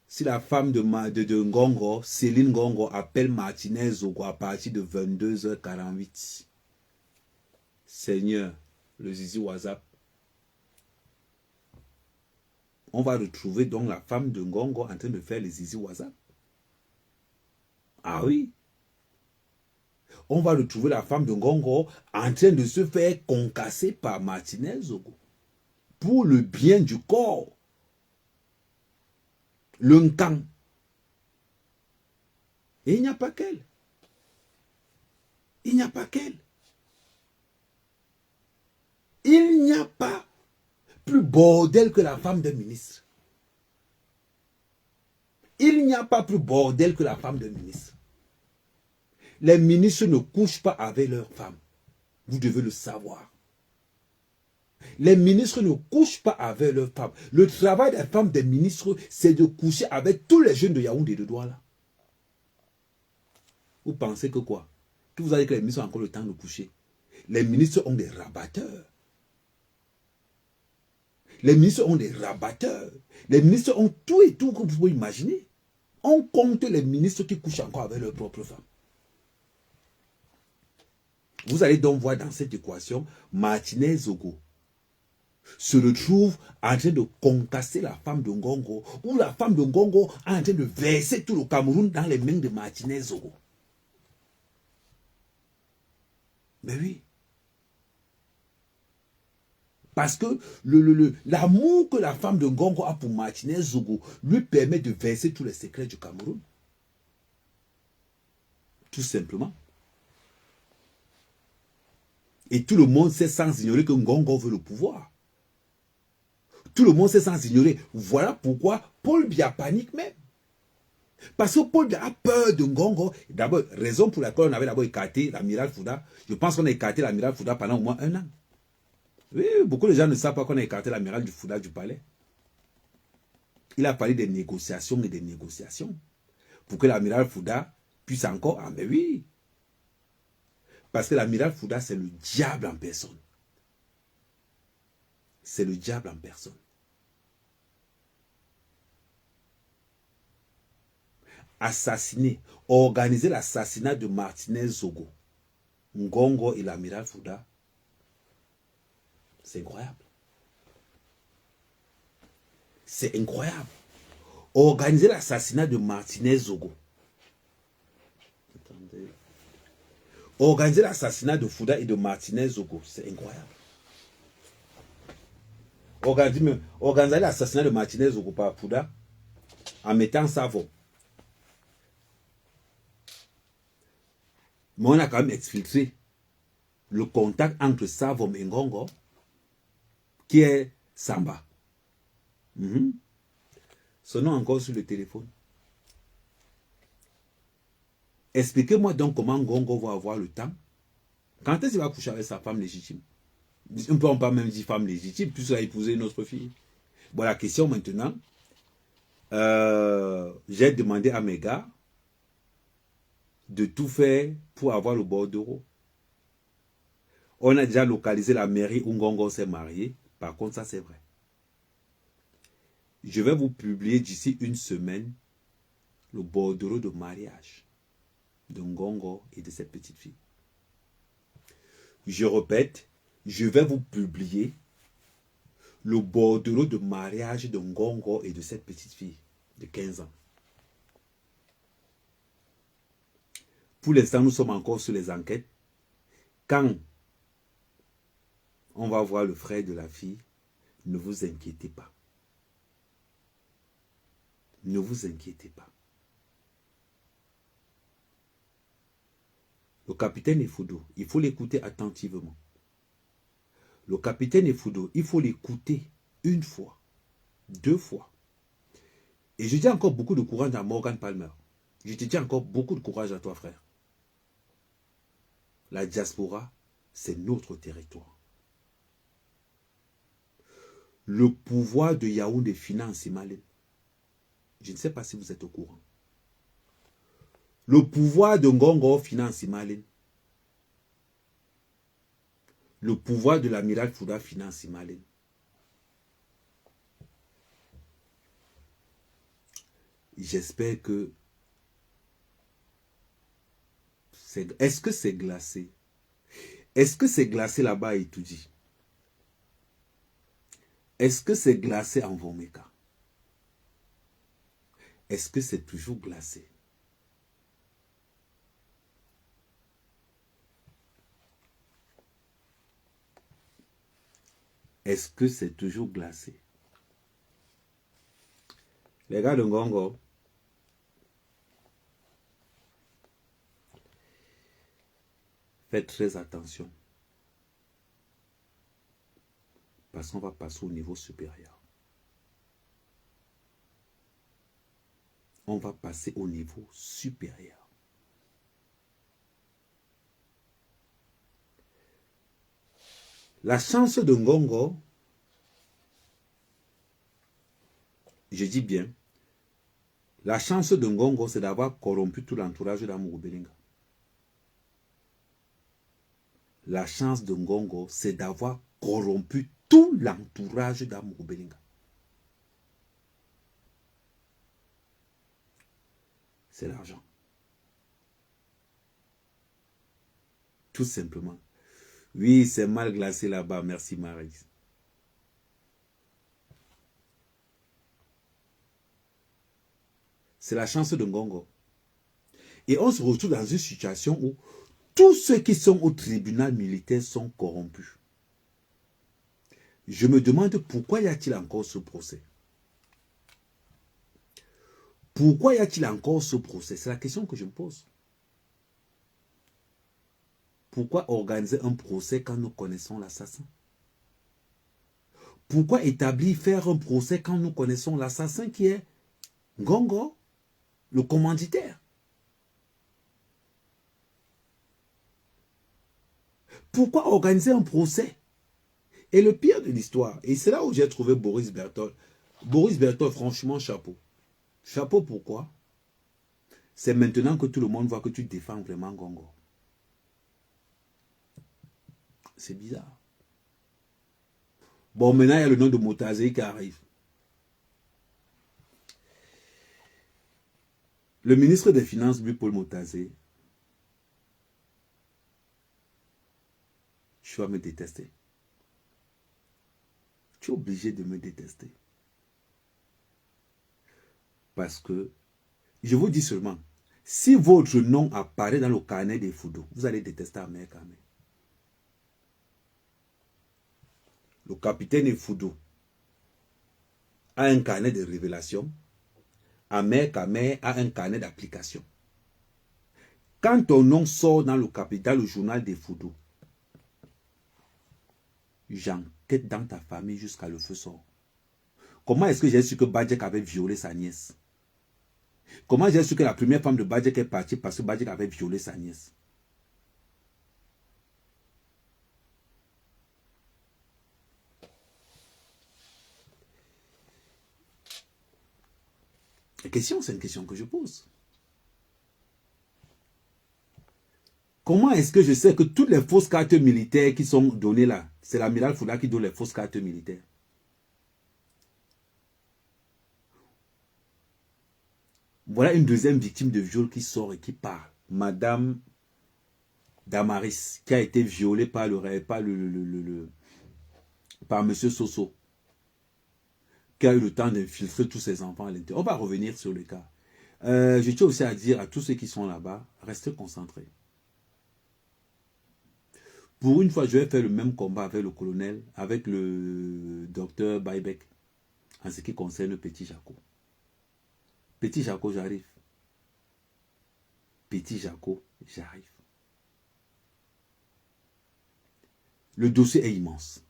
Si la femme de Ngongo, Céline Ngongo, appelle Martinez Zogo à partir de 22h48. Seigneur, le zizi WhatsApp. On va retrouver donc la femme de Ngongo en train de faire les zizi WhatsApp. Ah oui. On va retrouver la femme de Ngongo en train de se faire concasser par Martinez Zogo. Pour le bien du corps. Le Nkan. Et il n'y a pas qu'elle. Il n'y a pas qu'elle. Il n'y a pas plus bordel que la femme d'un ministre. Il n'y a pas plus bordel que la femme d'un ministre. Les ministres ne couchent pas avec leurs femmes. Vous devez le savoir. Les ministres ne couchent pas avec leurs femmes. Le travail des femmes des ministres, c'est de coucher avec tous les jeunes de Yaoundé de Douala. Vous pensez que quoi? Que vous avez que les ministres ont encore le temps de coucher? Les ministres ont des rabatteurs. Les ministres ont des rabatteurs. Les ministres ont tout et tout que vous pouvez imaginer. On compte les ministres qui couchent encore avec leurs propres femmes. Vous allez donc voir dans cette équation, Martinez Zogo se retrouve en train de concasser la femme de Ngongo, ou la femme de Ngongo est en train de verser tout le Cameroun dans les mains de Martinez Zogo. Mais oui. Parce que l'amour que la femme de Ngongo a pour Martinez Zogo lui permet de verser tous les secrets du Cameroun. Tout simplement. Et tout le monde sait sans ignorer que Ngongo veut le pouvoir. Tout le monde sait sans ignorer. Voilà pourquoi Paul Biya panique même. Parce que Paul Biya a peur de Ngongo. D'abord, raison pour laquelle on avait d'abord écarté l'amiral Fouda. Je pense qu'on a écarté l'amiral Fouda pendant au moins 1 an. Oui, beaucoup de gens ne savent pas qu'on a écarté l'amiral du Fouda du palais. Il a parlé des négociations et des négociations. Pour que l'amiral Fouda puisse encore... Ah mais oui. Parce que l'amiral Fouda, c'est le diable en personne. C'est le diable en personne. Assassiner, organiser l'assassinat de Martinez Zogo, Ngongo et l'amiral Fouda, c'est incroyable. C'est incroyable. Organiser l'assassinat de Martinez Zogo. Attendez. Organiser l'assassinat de Fouda et de Martinez Zogo, c'est incroyable. Organiser l'assassinat de Martinez Zogo par Fouda en mettant savon. Mais on a quand même exfiltré le contact entre Savon et Ngongo, qui est Samba. Sonnons encore sur le téléphone. Expliquez-moi donc comment Ngongo va avoir le temps. Quand est-ce qu'il va coucher avec sa femme légitime? On ne peut pas même dire femme légitime, puisqu'il a épousé une autre fille. Bon, la question maintenant, J'ai demandé à mes gars de tout faire pour avoir le bordereau. On a déjà localisé la mairie où Ngongo s'est marié. Par contre, ça c'est vrai. Je vais vous publier d'ici une semaine le bordereau de mariage de Ngongo et de cette petite fille. Je répète, je vais vous publier le bordereau de mariage de Ngongo et de cette petite fille de 15 ans. Pour l'instant, nous sommes encore sur les enquêtes. Quand on va voir le frère de la fille, ne vous inquiétez pas. Ne vous inquiétez pas. Le capitaine Efoudo, il faut l'écouter attentivement. Le capitaine Efoudo, il faut l'écouter une fois, deux fois. Et je dis encore beaucoup de courage à Morgan Palmer. Je te dis encore beaucoup de courage à toi, frère. La diaspora, c'est notre territoire. Le pouvoir de Yaoundé finance Malin. Je ne sais pas si vous êtes au courant. Le pouvoir de Ngongo finance Malin. Le pouvoir de l'amiral Fouda finance Malin. J'espère que... Est-ce que c'est glacé? Est-ce que c'est glacé là-bas à Itoudi? Est-ce que c'est glacé en Vomeka? Est-ce que c'est toujours glacé? Est-ce que c'est toujours glacé? Les gars de Ngongo, faites très attention. Parce qu'on va passer au niveau supérieur. On va passer au niveau supérieur. La chance de Ngongo, je dis bien, la chance de Ngongo, c'est d'avoir corrompu tout l'entourage d'Amourou Belinga. La chance de Ngongo, c'est d'avoir corrompu tout l'entourage d'Amourou Belinga. C'est l'argent. Tout simplement. Oui, c'est mal glacé là-bas. Merci, Marie. C'est la chance de Ngongo. Et on se retrouve dans une situation où tous ceux qui sont au tribunal militaire sont corrompus. Je me demande pourquoi y a-t-il encore ce procès? Pourquoi y a-t-il encore ce procès? C'est la question que je me pose. Pourquoi organiser un procès quand nous connaissons l'assassin? Pourquoi faire un procès quand nous connaissons l'assassin qui est Ngongo, le commanditaire? Pourquoi organiser un procès? Et le pire de l'histoire, et c'est là où j'ai trouvé Boris Berthold. Boris Berthold, franchement, chapeau. Chapeau pourquoi? C'est maintenant que tout le monde voit que tu défends vraiment Ngongo. C'est bizarre. Bon, maintenant, il y a le nom de Motazé qui arrive. Le ministre des Finances, lui, Paul Motazé, tu vas me détester. Tu es obligé de me détester. Parce que, je vous dis seulement, si votre nom apparaît dans le carnet des Foudo, vous allez détester Amer Kamé. Le capitaine Efoudo a un carnet de révélation. Amer Kamé a un carnet d'application. Quand ton nom sort dans le journal des Foudo, j'enquête dans ta famille jusqu'à le feu sort. Comment est-ce que j'ai su que Badjek avait violé sa nièce? Comment j'ai su que la première femme de Badjek est partie parce que Badjek avait violé sa nièce? La question, c'est une question que je pose. Comment est-ce que je sais que toutes les fausses cartes militaires qui sont données là, c'est l'amiral Fouda qui donne les fausses cartes militaires? Voilà une deuxième victime de viol qui sort et qui parle. Madame Damaris, qui a été violée par par Monsieur Soso, qui a eu le temps d'infiltrer tous ses enfants à l'intérieur. On va revenir sur le cas. Je tiens aussi à dire à tous ceux qui sont là-bas, restez concentrés. Pour une fois, je vais faire le même combat avec le colonel, avec le docteur Baïbek, en ce qui concerne Petit Jaco. Petit Jaco, j'arrive. Petit Jaco, j'arrive. Le dossier est immense.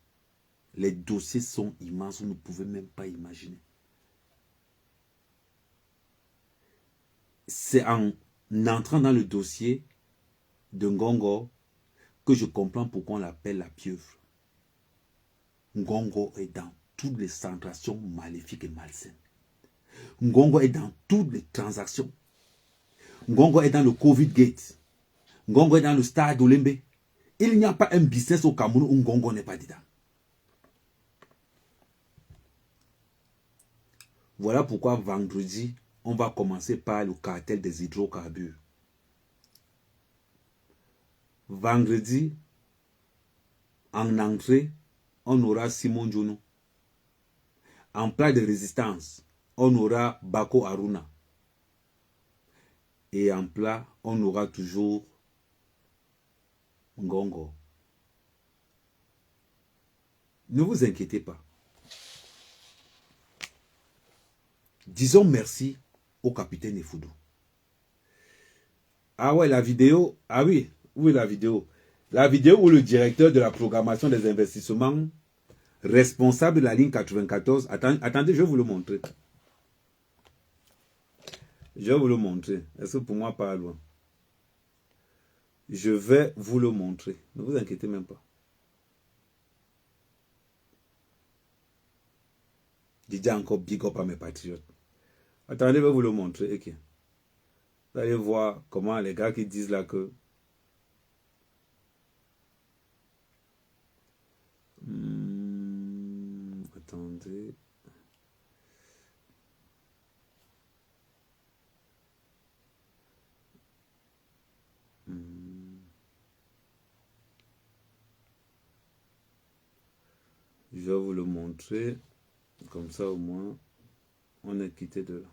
Les dossiers sont immenses, vous ne pouvez même pas imaginer. C'est en entrant dans le dossier de Ngongo que je comprends pourquoi on l'appelle la pieuvre. Ngongo est dans toutes les transactions maléfiques et malsaines. Ngongo est dans toutes les transactions. Ngongo est dans le Covid Gate. Ngongo est dans le stade Olembe. Il n'y a pas un business au Cameroun où Ngongo n'est pas dedans. Voilà pourquoi vendredi, on va commencer par le cartel des hydrocarbures. Vendredi, en entrée, on aura Simon Djono. En plat de résistance, on aura Bako Aruna. Et en plat, on aura toujours Ngongo. Ne vous inquiétez pas. Disons merci au capitaine Efoudou. Ah ouais, la vidéo. Ah oui, où est la vidéo? La vidéo où le directeur de la programmation des investissements, responsable de la ligne 94, attendez, je vais vous le montrer. Je vais vous le montrer. Est-ce que pour moi, pas loin? Je vais vous le montrer. Ne vous inquiétez même pas. Déjà encore big up à mes patriotes. Attendez, je vais vous le montrer. Okay. Vous allez voir comment les gars qui disent là que... attendez. Je vais vous le montrer. Comme ça, au moins, on est quitté de là.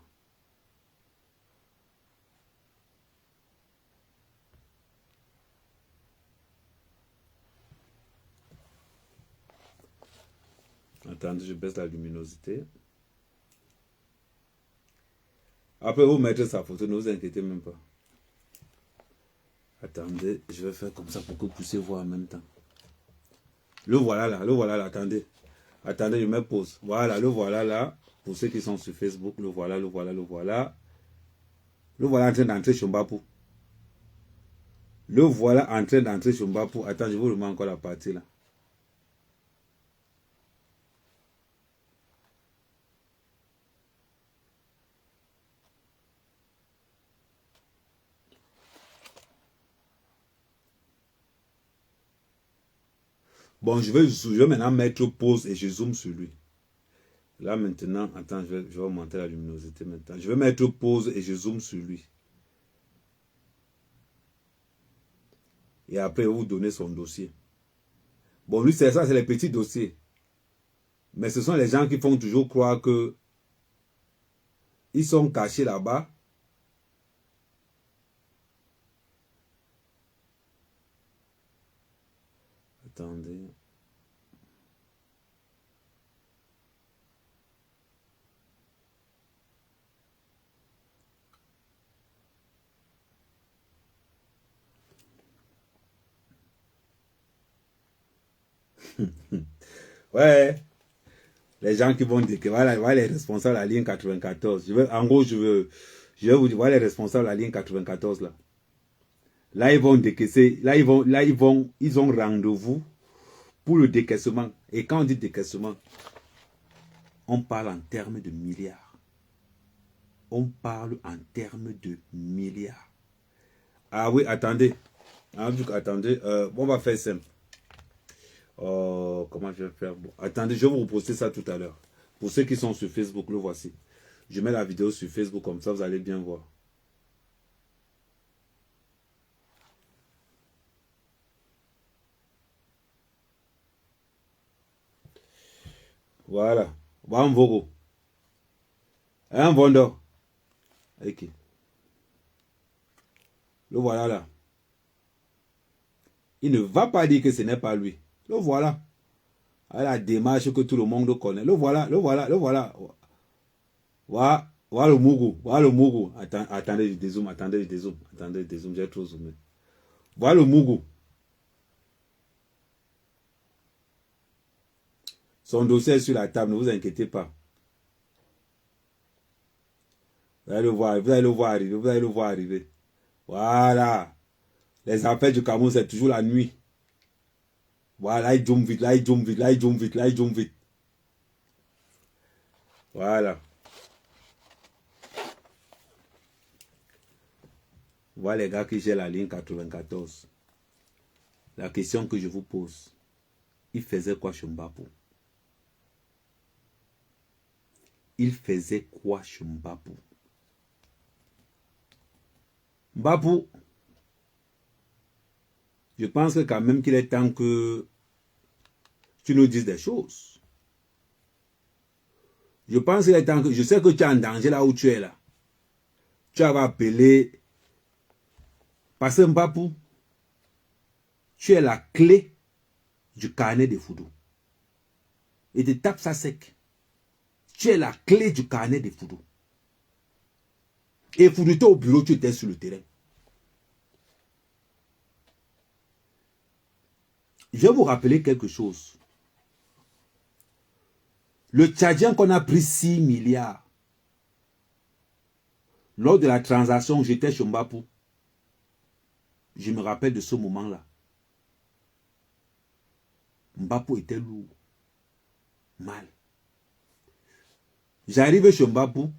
Attendez, je baisse la luminosité. Après, vous mettez sa photo, ne vous inquiétez même pas. Attendez, je vais faire comme ça pour que vous puissiez voir en même temps. Le voilà là, attendez. Attendez, je mets pause. Voilà, le voilà là. Pour ceux qui sont sur Facebook, le voilà, le voilà, le voilà. Le voilà en train d'entrer sur Mbapou. Le voilà en train d'entrer sur Mbapou. Attends, je vous remets encore la partie là. Bon, je vais maintenant mettre pause et je zoome sur lui. Là maintenant, attends, je vais augmenter la luminosité maintenant. Je vais mettre pause et je zoome sur lui. Et après, vous donnez son dossier. Bon, lui, c'est ça, c'est les petits dossiers. Mais ce sont les gens qui font toujours croire que ils sont cachés là-bas. Attendez. Ouais. Les gens qui vont dire que voilà les responsables de la ligne 94. En gros, je vais vous dire, voilà les responsables de la ligne 94 là. Là, ils vont décaisser. Là, ils ont rendez-vous pour le décaissement. Et quand on dit décaissement, on parle en termes de milliards. on parle en termes de milliards. Ah oui, attendez. Attendez, on va faire simple. Comment je vais faire? Bon, attendez, je vais vous reposter ça tout à l'heure. Pour ceux qui sont sur Facebook, le voici. Je mets la vidéo sur Facebook, comme ça vous allez bien voir. Voilà. Voilà un vogo. Un vendeur. Ok. Le voilà là. Il ne va pas dire que ce n'est pas lui. Le voilà. À la démarche que tout le monde connaît. Le voilà, le voilà, le voilà. Voilà, voilà le Mougou. Voilà le Mougou. Attendez, je dézoome, attendez, je dézoome. Attendez, je dézoome, j'ai trop zoomé. Voilà le Mougou. Son dossier est sur la table, ne vous inquiétez pas. Vous allez le voir, vous allez le voir arriver, vous allez le voir arriver. Voilà. Les affaires du Cameroun, c'est toujours la nuit. Voilà, il jump vite, là, il jump vite, là, il jump vite, là, il jump vite. Voilà. Voilà les gars qui gèrent la ligne 94. La question que je vous pose, il faisait quoi chez Mbapou? Il faisait quoi chez Mbapou? Mbapou, je pense que quand même qu'il est temps que tu nous dises des choses. Je pense qu'il est temps que... Je sais que tu es en danger là où tu es là. Tu vas appeler... Parce que Mbapou, tu es la clé du carnet de Foudou. Et tu tapes ça sec. Tu es la clé du carnet de Foudou. Et Foudou était au bureau, tu étais sur le terrain. Je vais vous rappeler quelque chose. Le Tchadien qu'on a pris 6 milliards. Lors de la transaction, j'étais chez Mbapou. Je me rappelle de ce moment-là. Mbapou était lourd. Mal. J'arrive chez Mbapou.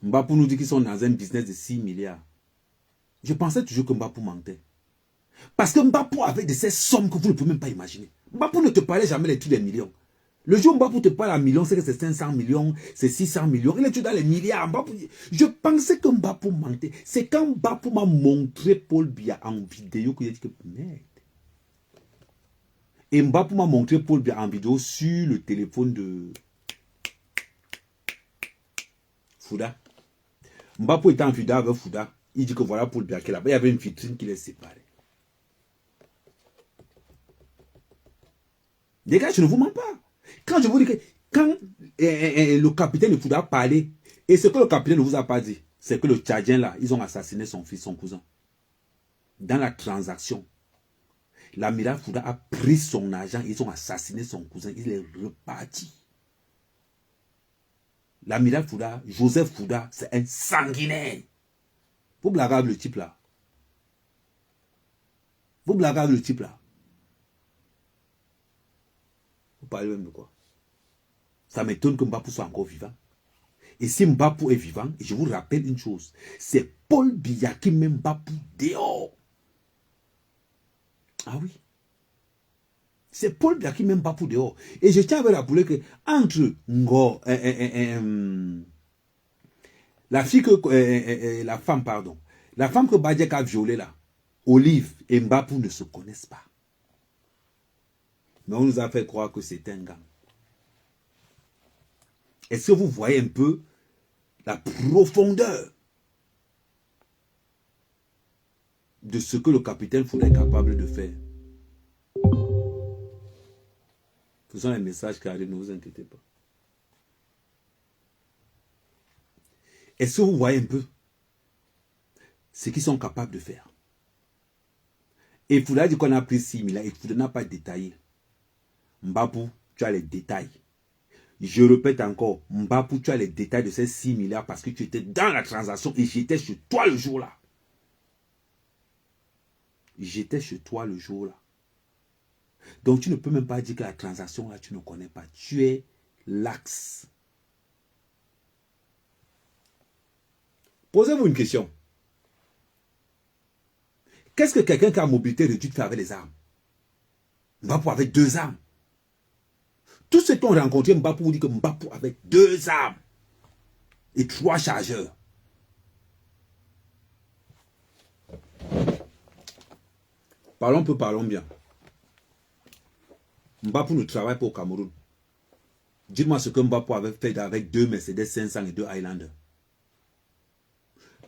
Mbapou nous dit qu'ils sont dans un business de 6 milliards. Je pensais toujours que Mbapou mentait. Parce que Mbapou avait de ces sommes que vous ne pouvez même pas imaginer. Mbapou ne te parlait jamais des trucs des millions. Le jour où Mbapou te parle à millions, c'est que c'est 500 millions, c'est 600 millions. Il est tout dans les milliards. Mbapou, je pensais que Mbapou mentait. C'est quand Mbapou m'a montré Paul Biya en vidéo que j'ai dit que merde. Et Mbapou m'a montré Paul Biya en vidéo sur le téléphone de Fouda. Mbapou était en vidéo avec Fouda. Il dit que voilà Paul Biya qui est là-bas. Il y avait une vitrine qui les séparait. Les gars, je ne vous mens pas. Quand je vous dis que quand le capitaine de Fouda a parlé, et ce que le capitaine ne vous a pas dit, c'est que le Tchadien là, ils ont assassiné son fils, son cousin. Dans la transaction, l'amiral Fouda a pris son argent, ils ont assassiné son cousin, il est reparti. L'amiral Fouda, Joseph Fouda, c'est un sanguinaire. Vous blaguez avec le type là. Vous blaguez avec le type là. Vous parlez même de quoi? Ça m'étonne que Mbapou soit encore vivant. Et si Mbapou est vivant, et je vous rappelle une chose, c'est Paul Biya qui met Mbapou dehors. Ah oui. C'est Paul Biya qui met Mbapou dehors. Et je tiens à vous rappeler que entre Ngo, la fille que, la femme, pardon, la femme que Badiak a violée là, Olive et Mbapou ne se connaissent pas. Mais on nous a fait croire que c'est un gang. Est-ce que vous voyez un peu la profondeur de ce que le capitaine Fouda est capable de faire? Ce sont les messages qui arrivent, ne vous inquiétez pas. Est-ce que vous voyez un peu ce qu'ils sont capables de faire? Et Fouda dit qu'on a pris 6 000 et Fouda n'a pas détaillé. Mbapou, tu as les détails. Je répète encore, Mbapou, tu as les détails de ces 6 milliards parce que tu étais dans la transaction et j'étais chez toi le jour-là. J'étais chez toi le jour-là. Donc tu ne peux même pas dire que la transaction là, tu ne connais pas. Tu es l'axe. Posez-vous une question. Qu'est-ce que quelqu'un qui a mobilité réduite fait avec les armes? Mbapou avec 2 armes. Tous ceux qui ont rencontré Mbapou vous disent que Mbapou avec 2 armes et 3 chargeurs. Parlons peu, parlons bien. Mbapou ne travaille pas au Cameroun. Dites-moi ce que Mbapou avait fait avec 2 Mercedes 500 et 2 Highlander.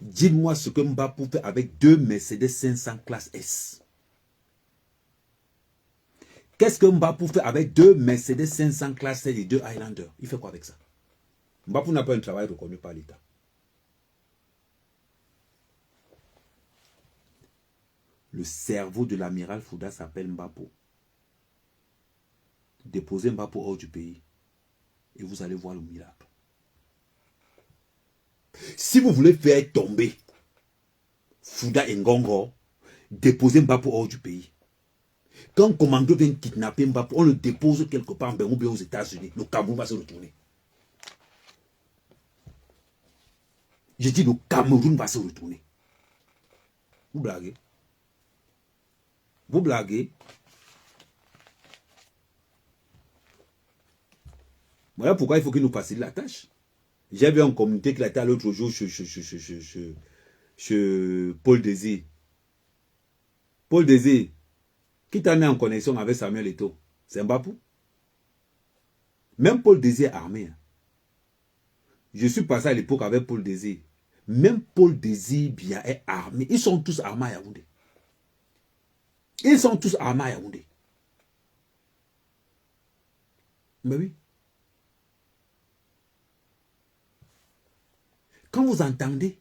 Dites-moi ce que Mbapou fait avec 2 Mercedes 500 classe S. Qu'est-ce que Mbapou fait avec 2 Mercedes 500 classe S et 2 Highlander? Il fait quoi avec ça? Mbapou n'a pas un travail reconnu par l'État. Le cerveau de l'amiral Fouda s'appelle Mbapou. Déposez Mbapou hors du pays et vous allez voir le miracle. Si vous voulez faire tomber Fouda et Ngongo, déposez Mbapou hors du pays. Quand un commando vient kidnapper Mbapou, on le dépose quelque part en Bénin ou bien aux États-Unis. Le Cameroun va se retourner. Je dis le Cameroun va se retourner. Vous blaguez? Vous blaguez? Voilà pourquoi il faut qu'il nous facilite la tâche. J'ai vu en communauté qu'il a été l'autre jour chez Paul Désir. Paul Désir, qui t'a mis en connexion avec Samuel Eto'o? C'est Mbapou. Même Paul Désir est armé. Je suis passé à l'époque avec Paul Désir. Même Paul Désir bien est armé. Ils sont tous armés à Yaoundé. Ils sont tous armés à Yaoundé. Mais oui. Quand vous entendez,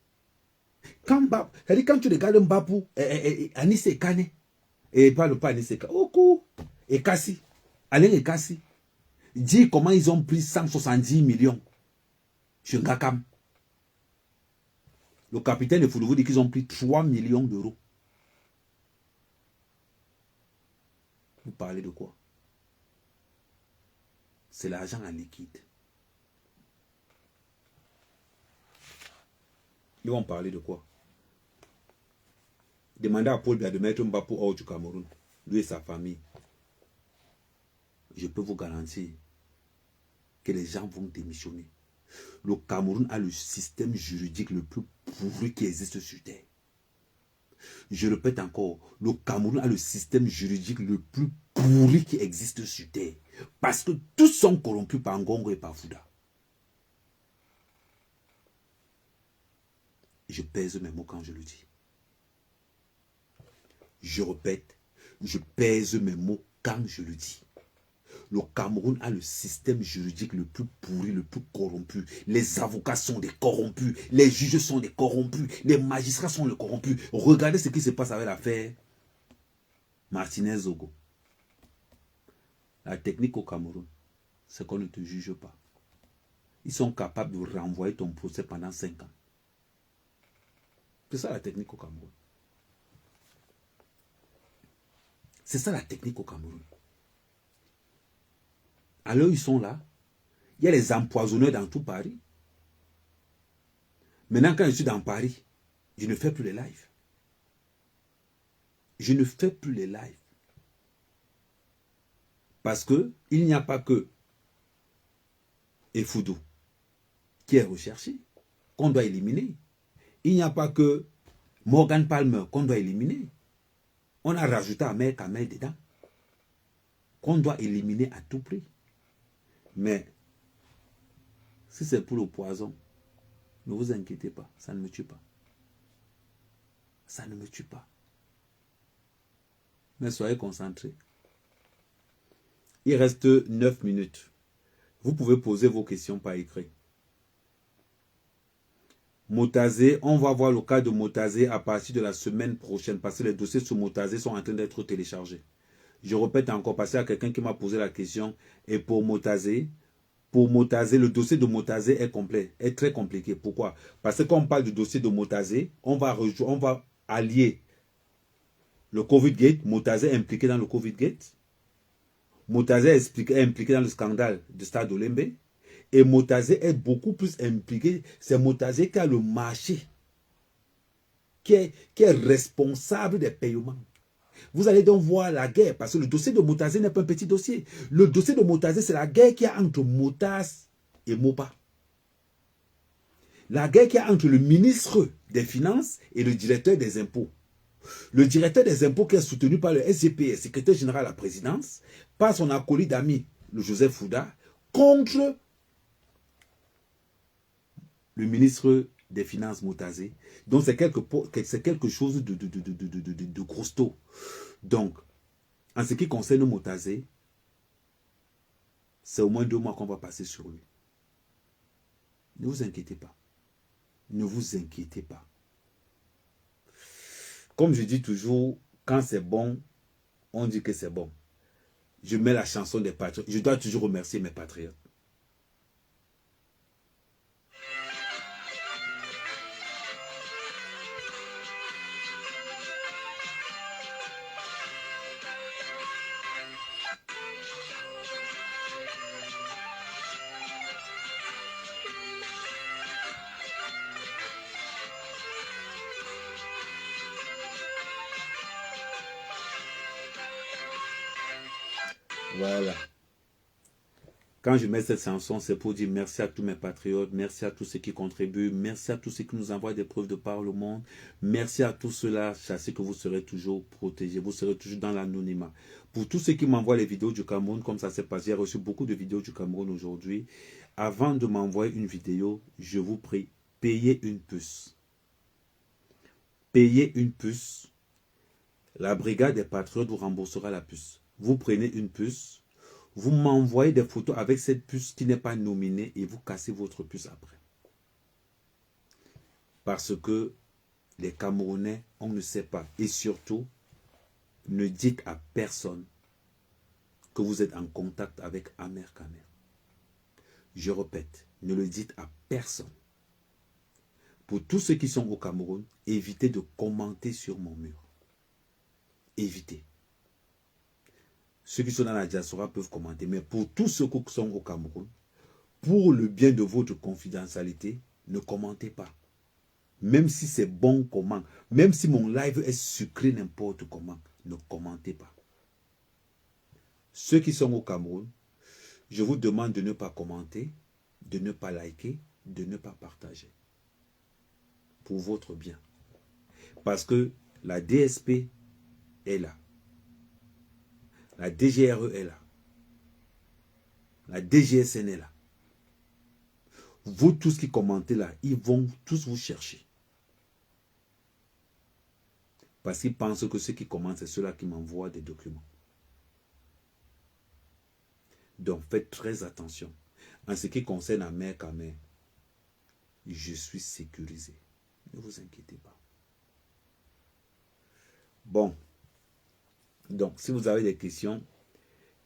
quand tu regardes Mbapou, Anissé Kane, et pas Anissé Kane, Oku, et Kassi, Alain et Kassi, dis comment ils ont pris 170 millions sur Ngakam. Le capitaine de Foulouvou dit qu'ils ont pris 3 millions d'euros. Vous parlez de quoi? C'est l'argent en liquide. Ils vont parler de quoi? Demandez à Paul Biya de mettre Mbapou hors du Cameroun, lui et sa famille. Je peux vous garantir que les gens vont démissionner. Le Cameroun a le système juridique le plus pourri qui existe sur Terre. Je répète encore, le Cameroun a le système juridique le plus pourri qui existe sur Terre. Parce que tous sont corrompus par Ngongo et par Fouda. Je pèse mes mots quand je le dis. Je répète, je pèse mes mots quand je le dis. Le Cameroun a le système juridique le plus pourri, le plus corrompu. Les avocats sont des corrompus. Les juges sont des corrompus. Les magistrats sont des corrompus. Regardez ce qui se passe avec l'affaire Martinez Zogo. La technique au Cameroun, c'est qu'on ne te juge pas. Ils sont capables de renvoyer ton procès pendant 5 ans. C'est ça la technique au Cameroun. C'est ça la technique au Cameroun. Alors ils sont là. Il y a les empoisonneurs dans tout Paris. Maintenant quand je suis dans Paris, je ne fais plus les lives. Je ne fais plus les lives. Parce que il n'y a pas que Efoudou qui est recherché, qu'on doit éliminer. Il n'y a pas que Morgan Palmer qu'on doit éliminer. On a rajouté Ahmed Kamel dedans, qu'on doit éliminer à tout prix. Mais si c'est pour le poison, ne vous inquiétez pas, ça ne me tue pas. Ça ne me tue pas. Mais soyez concentrés. Il reste 9 minutes. Vous pouvez poser vos questions par écrit. Motazé, on va voir le cas de Motazé à partir de la semaine prochaine parce que les dossiers sur Motazé sont en train d'être téléchargés. Je répète encore parce qu'il y a quelqu'un qui m'a posé la question. Et pour Motazé, le dossier de Motazé est complet, est très compliqué. Pourquoi? Parce que quand on parle du dossier de Motazé, on va allier le Covid-Gate. Motazé est impliqué dans le Covid-Gate. Motazé est impliqué dans le scandale du Stade Olembe. Et Motazé est beaucoup plus impliqué. C'est Motazé qui a le marché qui est responsable des paiements. Vous allez donc voir la guerre, parce que le dossier de Motazé n'est pas un petit dossier. Le dossier de Motazé, c'est la guerre qu'il y a entre Motaz et Mopa. La guerre qu'il y a entre le ministre des Finances et le directeur des impôts. Le directeur des impôts qui est soutenu par le SGPS, secrétaire général à la présidence, par son acolyte ami, le Joseph Fouda, contre le ministre des Finances Motazé. Donc c'est quelque chose de costaud. Donc, en ce qui concerne Motazé, c'est au moins 2 mois qu'on va passer sur lui. Ne vous inquiétez pas. Ne vous inquiétez pas. Comme je dis toujours, quand c'est bon, on dit que c'est bon. Je mets la chanson des patriotes. Je dois toujours remercier mes patriotes. Voilà. Quand je mets cette chanson, c'est pour dire merci à tous mes patriotes, merci à tous ceux qui contribuent, merci à tous ceux qui nous envoient des preuves de par le monde, merci à tous ceux-là, je sais que vous serez toujours protégés, vous serez toujours dans l'anonymat. Pour tous ceux qui m'envoient les vidéos du Cameroun, comme ça s'est passé, j'ai reçu beaucoup de vidéos du Cameroun aujourd'hui. Avant de m'envoyer une vidéo, je vous prie, payez une puce. Payez une puce. La brigade des patriotes vous remboursera la puce. Vous prenez une puce, vous m'envoyez des photos avec cette puce qui n'est pas nominée et vous cassez votre puce après. Parce que les Camerounais, on ne sait pas. Et surtout, ne dites à personne que vous êtes en contact avec Amer Kamer. Je répète, ne le dites à personne. Pour tous ceux qui sont au Cameroun, évitez de commenter sur mon mur. Évitez. Ceux qui sont dans la diaspora peuvent commenter, mais pour tous ceux qui sont au Cameroun, pour le bien de votre confidentialité, ne commentez pas. Même si c'est bon comment, même si mon live est sucré n'importe comment, ne commentez pas. Ceux qui sont au Cameroun, je vous demande de ne pas commenter, de ne pas liker, de ne pas partager. Pour votre bien. Parce que la DSP est là. La DGRE est là. La DGSN est là. Vous tous qui commentez là, ils vont tous vous chercher. Parce qu'ils pensent que ceux qui commentent, c'est ceux-là qui m'envoient des documents. Donc faites très attention. En ce qui concerne Amer Kamer, je suis sécurisé. Ne vous inquiétez pas. Bon. Donc, si vous avez des questions,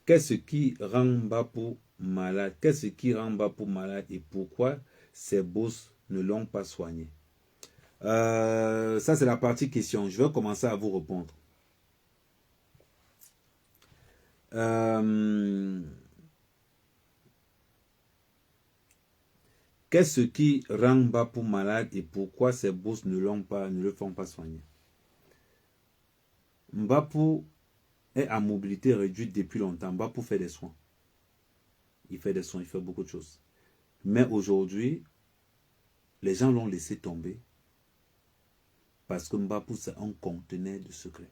qu'est-ce qui rend Mbapou malade? Qu'est-ce qui rend Mbapou malade et pourquoi ses boss ne l'ont pas soigné? Ça, c'est la partie question. Je vais commencer à vous répondre. Qu'est-ce qui rend Mbapou malade et pourquoi ses boss ne le font pas soigner? Mbapou est à mobilité réduite depuis longtemps. Mbapou fait des soins. Il fait des soins, il fait beaucoup de choses. Mais aujourd'hui, les gens l'ont laissé tomber parce que Mbapou, c'est un conteneur de secrets.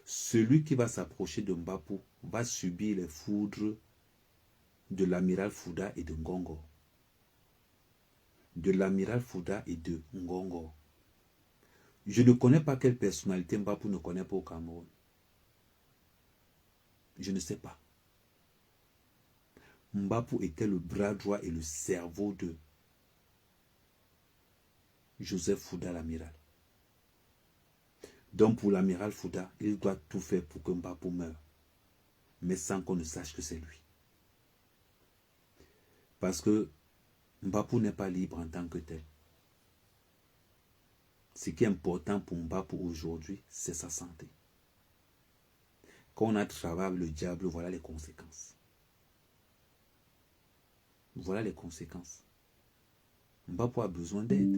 Celui qui va s'approcher de Mbapou va subir les foudres de l'amiral Fouda et de Ngongo. De l'amiral Fouda et de Ngongo. Je ne connais pas quelle personnalité Mbapou ne connaît pas au Cameroun. Je ne sais pas. Mbapou était le bras droit et le cerveau de Joseph Fouda, l'amiral. Donc pour l'amiral Fouda, il doit tout faire pour que Mbapou meure. Mais sans qu'on ne sache que c'est lui. Parce que Mbapou n'est pas libre en tant que tel. Ce qui est important pour Mbapou aujourd'hui, c'est sa santé. Quand on a travaillé avec le diable, voilà les conséquences. Voilà les conséquences. Mbapou a besoin d'aide.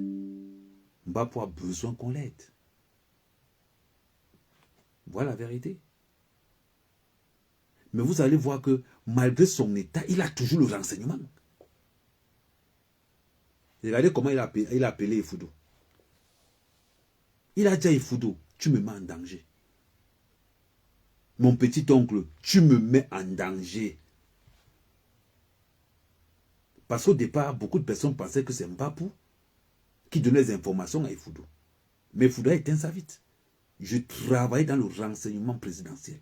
Mbapou a besoin qu'on l'aide. Voilà la vérité. Mais vous allez voir que malgré son état, il a toujours le renseignement. Regardez comment il a appelé Ifudo. Il a dit à Ifudo, tu me mets en danger. Mon petit oncle, tu me mets en danger. Parce qu'au départ, beaucoup de personnes pensaient que c'est Mbapou qui donnait les informations à Ifudo. Mais Ifudo a éteint ça vite. Je travaille dans le renseignement présidentiel.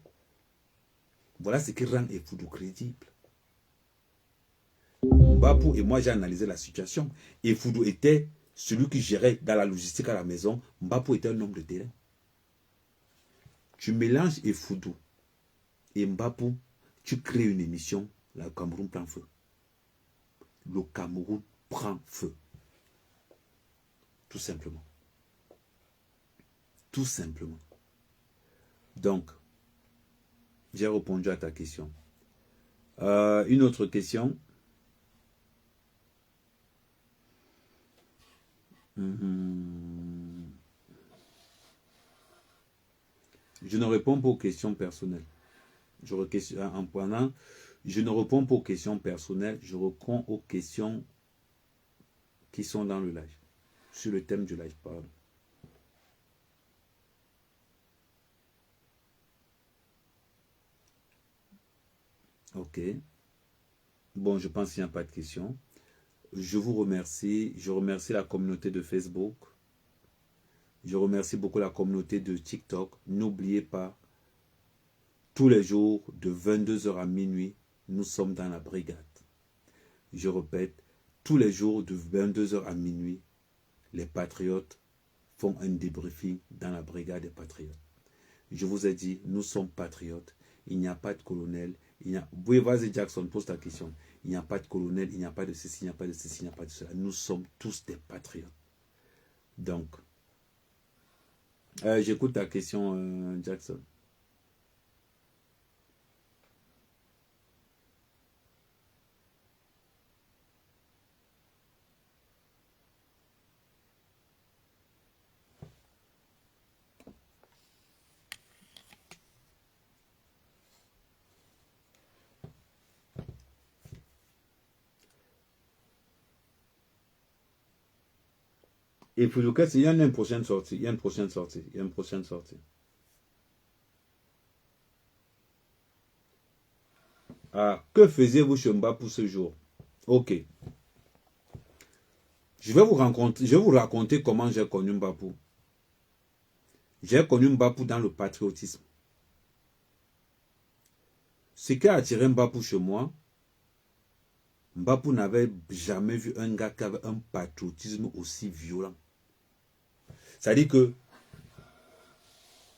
Voilà ce qui rend Ifudo crédible. Mbapou et moi, j'ai analysé la situation. Ifudo était celui qui gérait dans la logistique à la maison. Mbapou était un homme de terrain. Tu mélanges Ifudo et Mbapou, tu crées une émission, le Cameroun prend feu. Le Cameroun prend feu. Tout simplement. Tout simplement. Donc, j'ai répondu à ta question. Une autre question. Je ne réponds pas aux questions personnelles. Je ne réponds pas aux questions personnelles, je réponds aux questions qui sont dans le live, sur le thème du live, pardon. Ok. Bon, je pense qu'il n'y a pas de questions. Je vous remercie. Je remercie la communauté de Facebook. Je remercie beaucoup la communauté de TikTok. N'oubliez pas, tous les jours, de 22 h à minuit, nous sommes dans la brigade. Je répète, tous les jours, de 22 h à minuit, les patriotes font un débriefing dans la brigade des patriotes. Je vous ai dit, nous sommes patriotes. Il n'y a pas de colonel. Oui, vas-y Jackson, pose ta question. Il n'y a pas de colonel, il n'y a pas de ceci, il n'y a pas de ceci, il n'y a pas de cela. Nous sommes tous des patriotes. Donc, j'écoute ta question, Jackson. Et pour le cas, il y a une prochaine sortie. Il y a une prochaine sortie. Il y a une prochaine sortie. Ah, que faisiez-vous chez Mbapou ce jour? Ok. Je vais vous raconter comment j'ai connu Mbapou. J'ai connu Mbapou dans le patriotisme. Ce qui a attiré Mbapou chez moi, Mbapou n'avait jamais vu un gars qui avait un patriotisme aussi violent. C'est-à-dire que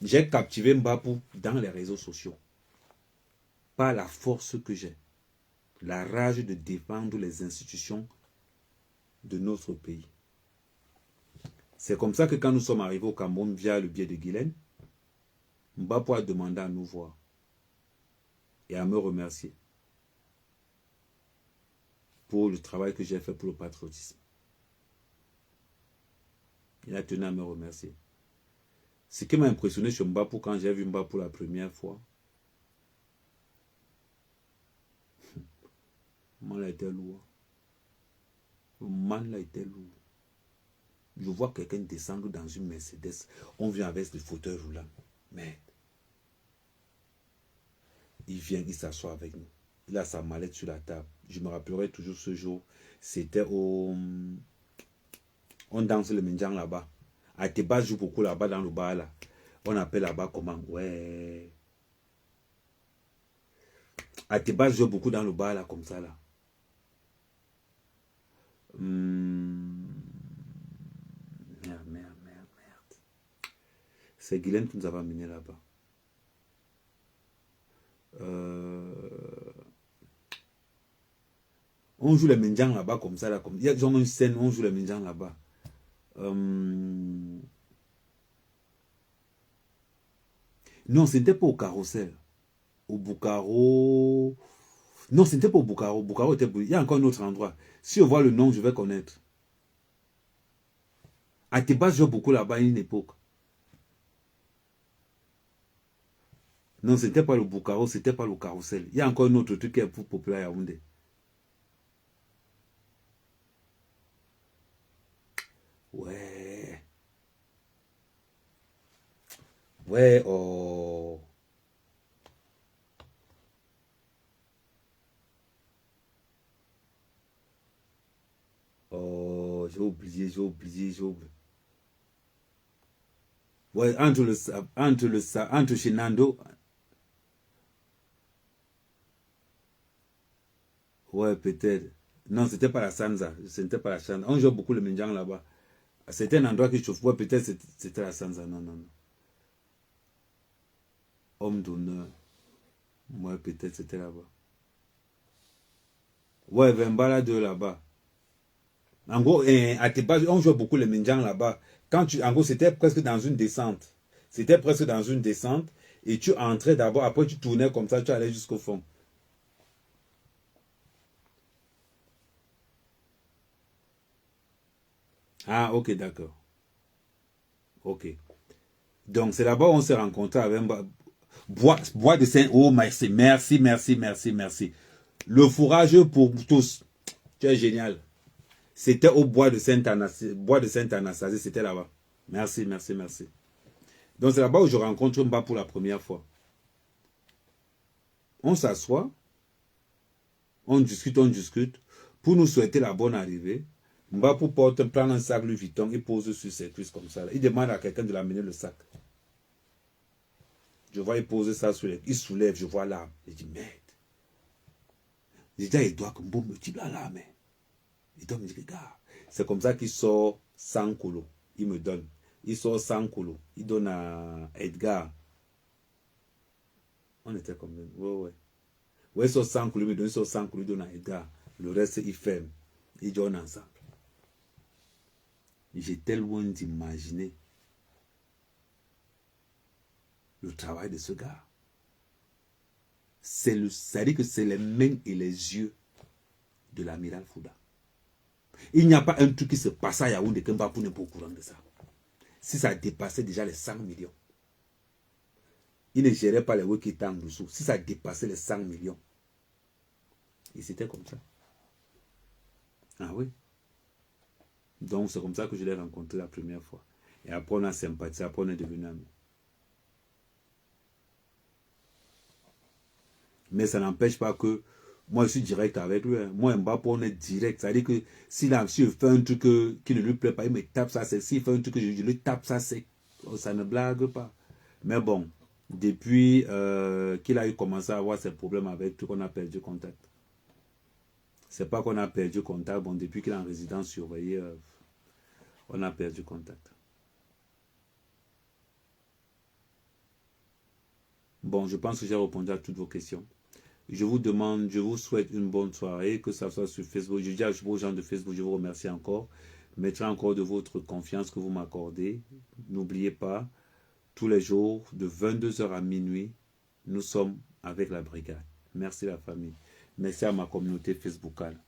j'ai captivé Mbapou dans les réseaux sociaux par la force que j'ai, la rage de défendre les institutions de notre pays. C'est comme ça que quand nous sommes arrivés au Cameroun via le biais de Guylaine, Mbapou a demandé à nous voir et à me remercier pour le travail que j'ai fait pour le patriotisme. Il a tenu à me remercier. Ce qui m'a impressionné chez Mbapou quand j'ai vu Mbapou la première fois, le man là était lourd. Le man là était lourd. Je vois quelqu'un descendre dans une Mercedes. On vient avec le fauteuil roulant. Merde. Il vient, il s'assoit avec nous. Il a sa mallette sur la table. Je me rappellerai toujours ce jour. C'était au... On danse le Mendiang là-bas. Ateba joue beaucoup là-bas dans le bar là. On appelle là-bas comment? Ouais. Ateba joue beaucoup dans le bar là, comme ça là. Merde. C'est Guylaine qui nous avait amené là-bas. On joue les Mendiang là-bas comme ça là. Il y a genre une scène où on joue les Mendiang là-bas. Non, ce n'était pas au Carrousel. Au Boukaro. Non, ce n'était pas au Boukaro. Boukaro était... Il y a encore un autre endroit. Si je vois le nom, je vais connaître. Ateba jouait beaucoup là-bas à une époque. Non, ce n'était pas le Boukaro, ce n'était pas le carrousel. Il y a encore un autre truc qui est plus populaire à Yaoundé. Ouais. Ouais, oh. Oh, j'ai oublié. Ouais, entre Chinando. Ouais, peut-être. Non, c'était pas la Sanza. C'était pas la Sanza. On joue beaucoup le Menjang là-bas. C'était un endroit qui chauffe. Ouais, peut-être c'était la Sanza. Non, non, non. Homme d'honneur. Ouais, peut-être c'était là-bas. Ouais, Vembala 2 là-bas. En gros, à Tepa, on jouait beaucoup le Menjang là-bas. En gros, c'était presque dans une descente. C'était presque dans une descente. Et tu entrais d'abord, après tu tournais comme ça, tu allais jusqu'au fond. Ah, ok, d'accord. Ok. Donc, c'est là-bas où on s'est rencontrés avec Bois de Saint. Oh, merci. Le fourrage pour tous. Tu es génial. C'était au bois de Saint-Anastasie, c'était là-bas. Merci. Donc, c'est là-bas où je rencontre Mba pour la première fois. On s'assoit, on discute, pour nous souhaiter la bonne arrivée. Mba pour prendre un sac Louis Vuitton, il pose sur ses cuisses comme ça. Il demande à quelqu'un de l'amener le sac. Je vois, il pose ça sur les... Il soulève, je vois l'arme. Je dis, merde. Je dis, il doit comme bon me tire là, mais... Il doit me dire, regarde. C'est comme ça qu'il sort 100 colos. Il me donne. Il sort 100 colos. Il donne à Edgar. On était comme... Ouais. Ouais, il sort 100 colos, il me donne, il sort 100 colos, il donne à Edgar. Le reste, il ferme. Il donne ensemble. J'étais loin d'imaginer le travail de ce gars. Ça dit que c'est les mains et les yeux de l'amiral Fouda. Il n'y a pas un truc qui se passe à Yaoundé que Mbapou n'est pas au courant de ça. Si ça dépassait déjà les 100 millions, il ne gérait pas les Wikitang dessous. Si ça dépassait les 100 millions, et c'était comme ça. Ah oui. Donc c'est comme ça que je l'ai rencontré la première fois. Et après on a sympathisé, après on est devenu amis. Mais ça n'empêche pas que moi je suis direct avec lui. Hein. Moi Mbappé on est direct. Ça veut dire que s'il fait un truc qui ne lui plaît pas, il me tape ça sec. S'il fait un truc que je lui tape ça sec. Ça ne blague pas. Mais bon, depuis qu'il a commencé à avoir ses problèmes avec tout, qu'on a perdu contact. C'est pas qu'on a perdu contact. Bon, depuis qu'il est en résidence surveillée, on a perdu contact. Bon, je pense que j'ai répondu à toutes vos questions. Je vous souhaite une bonne soirée, que ça soit sur Facebook. Je dis aux gens de Facebook, je vous remercie encore. Merci encore de votre confiance que vous m'accordez. N'oubliez pas, tous les jours, de 22h à minuit, nous sommes avec la brigade. Merci la famille. Merci à ma communauté facebookale.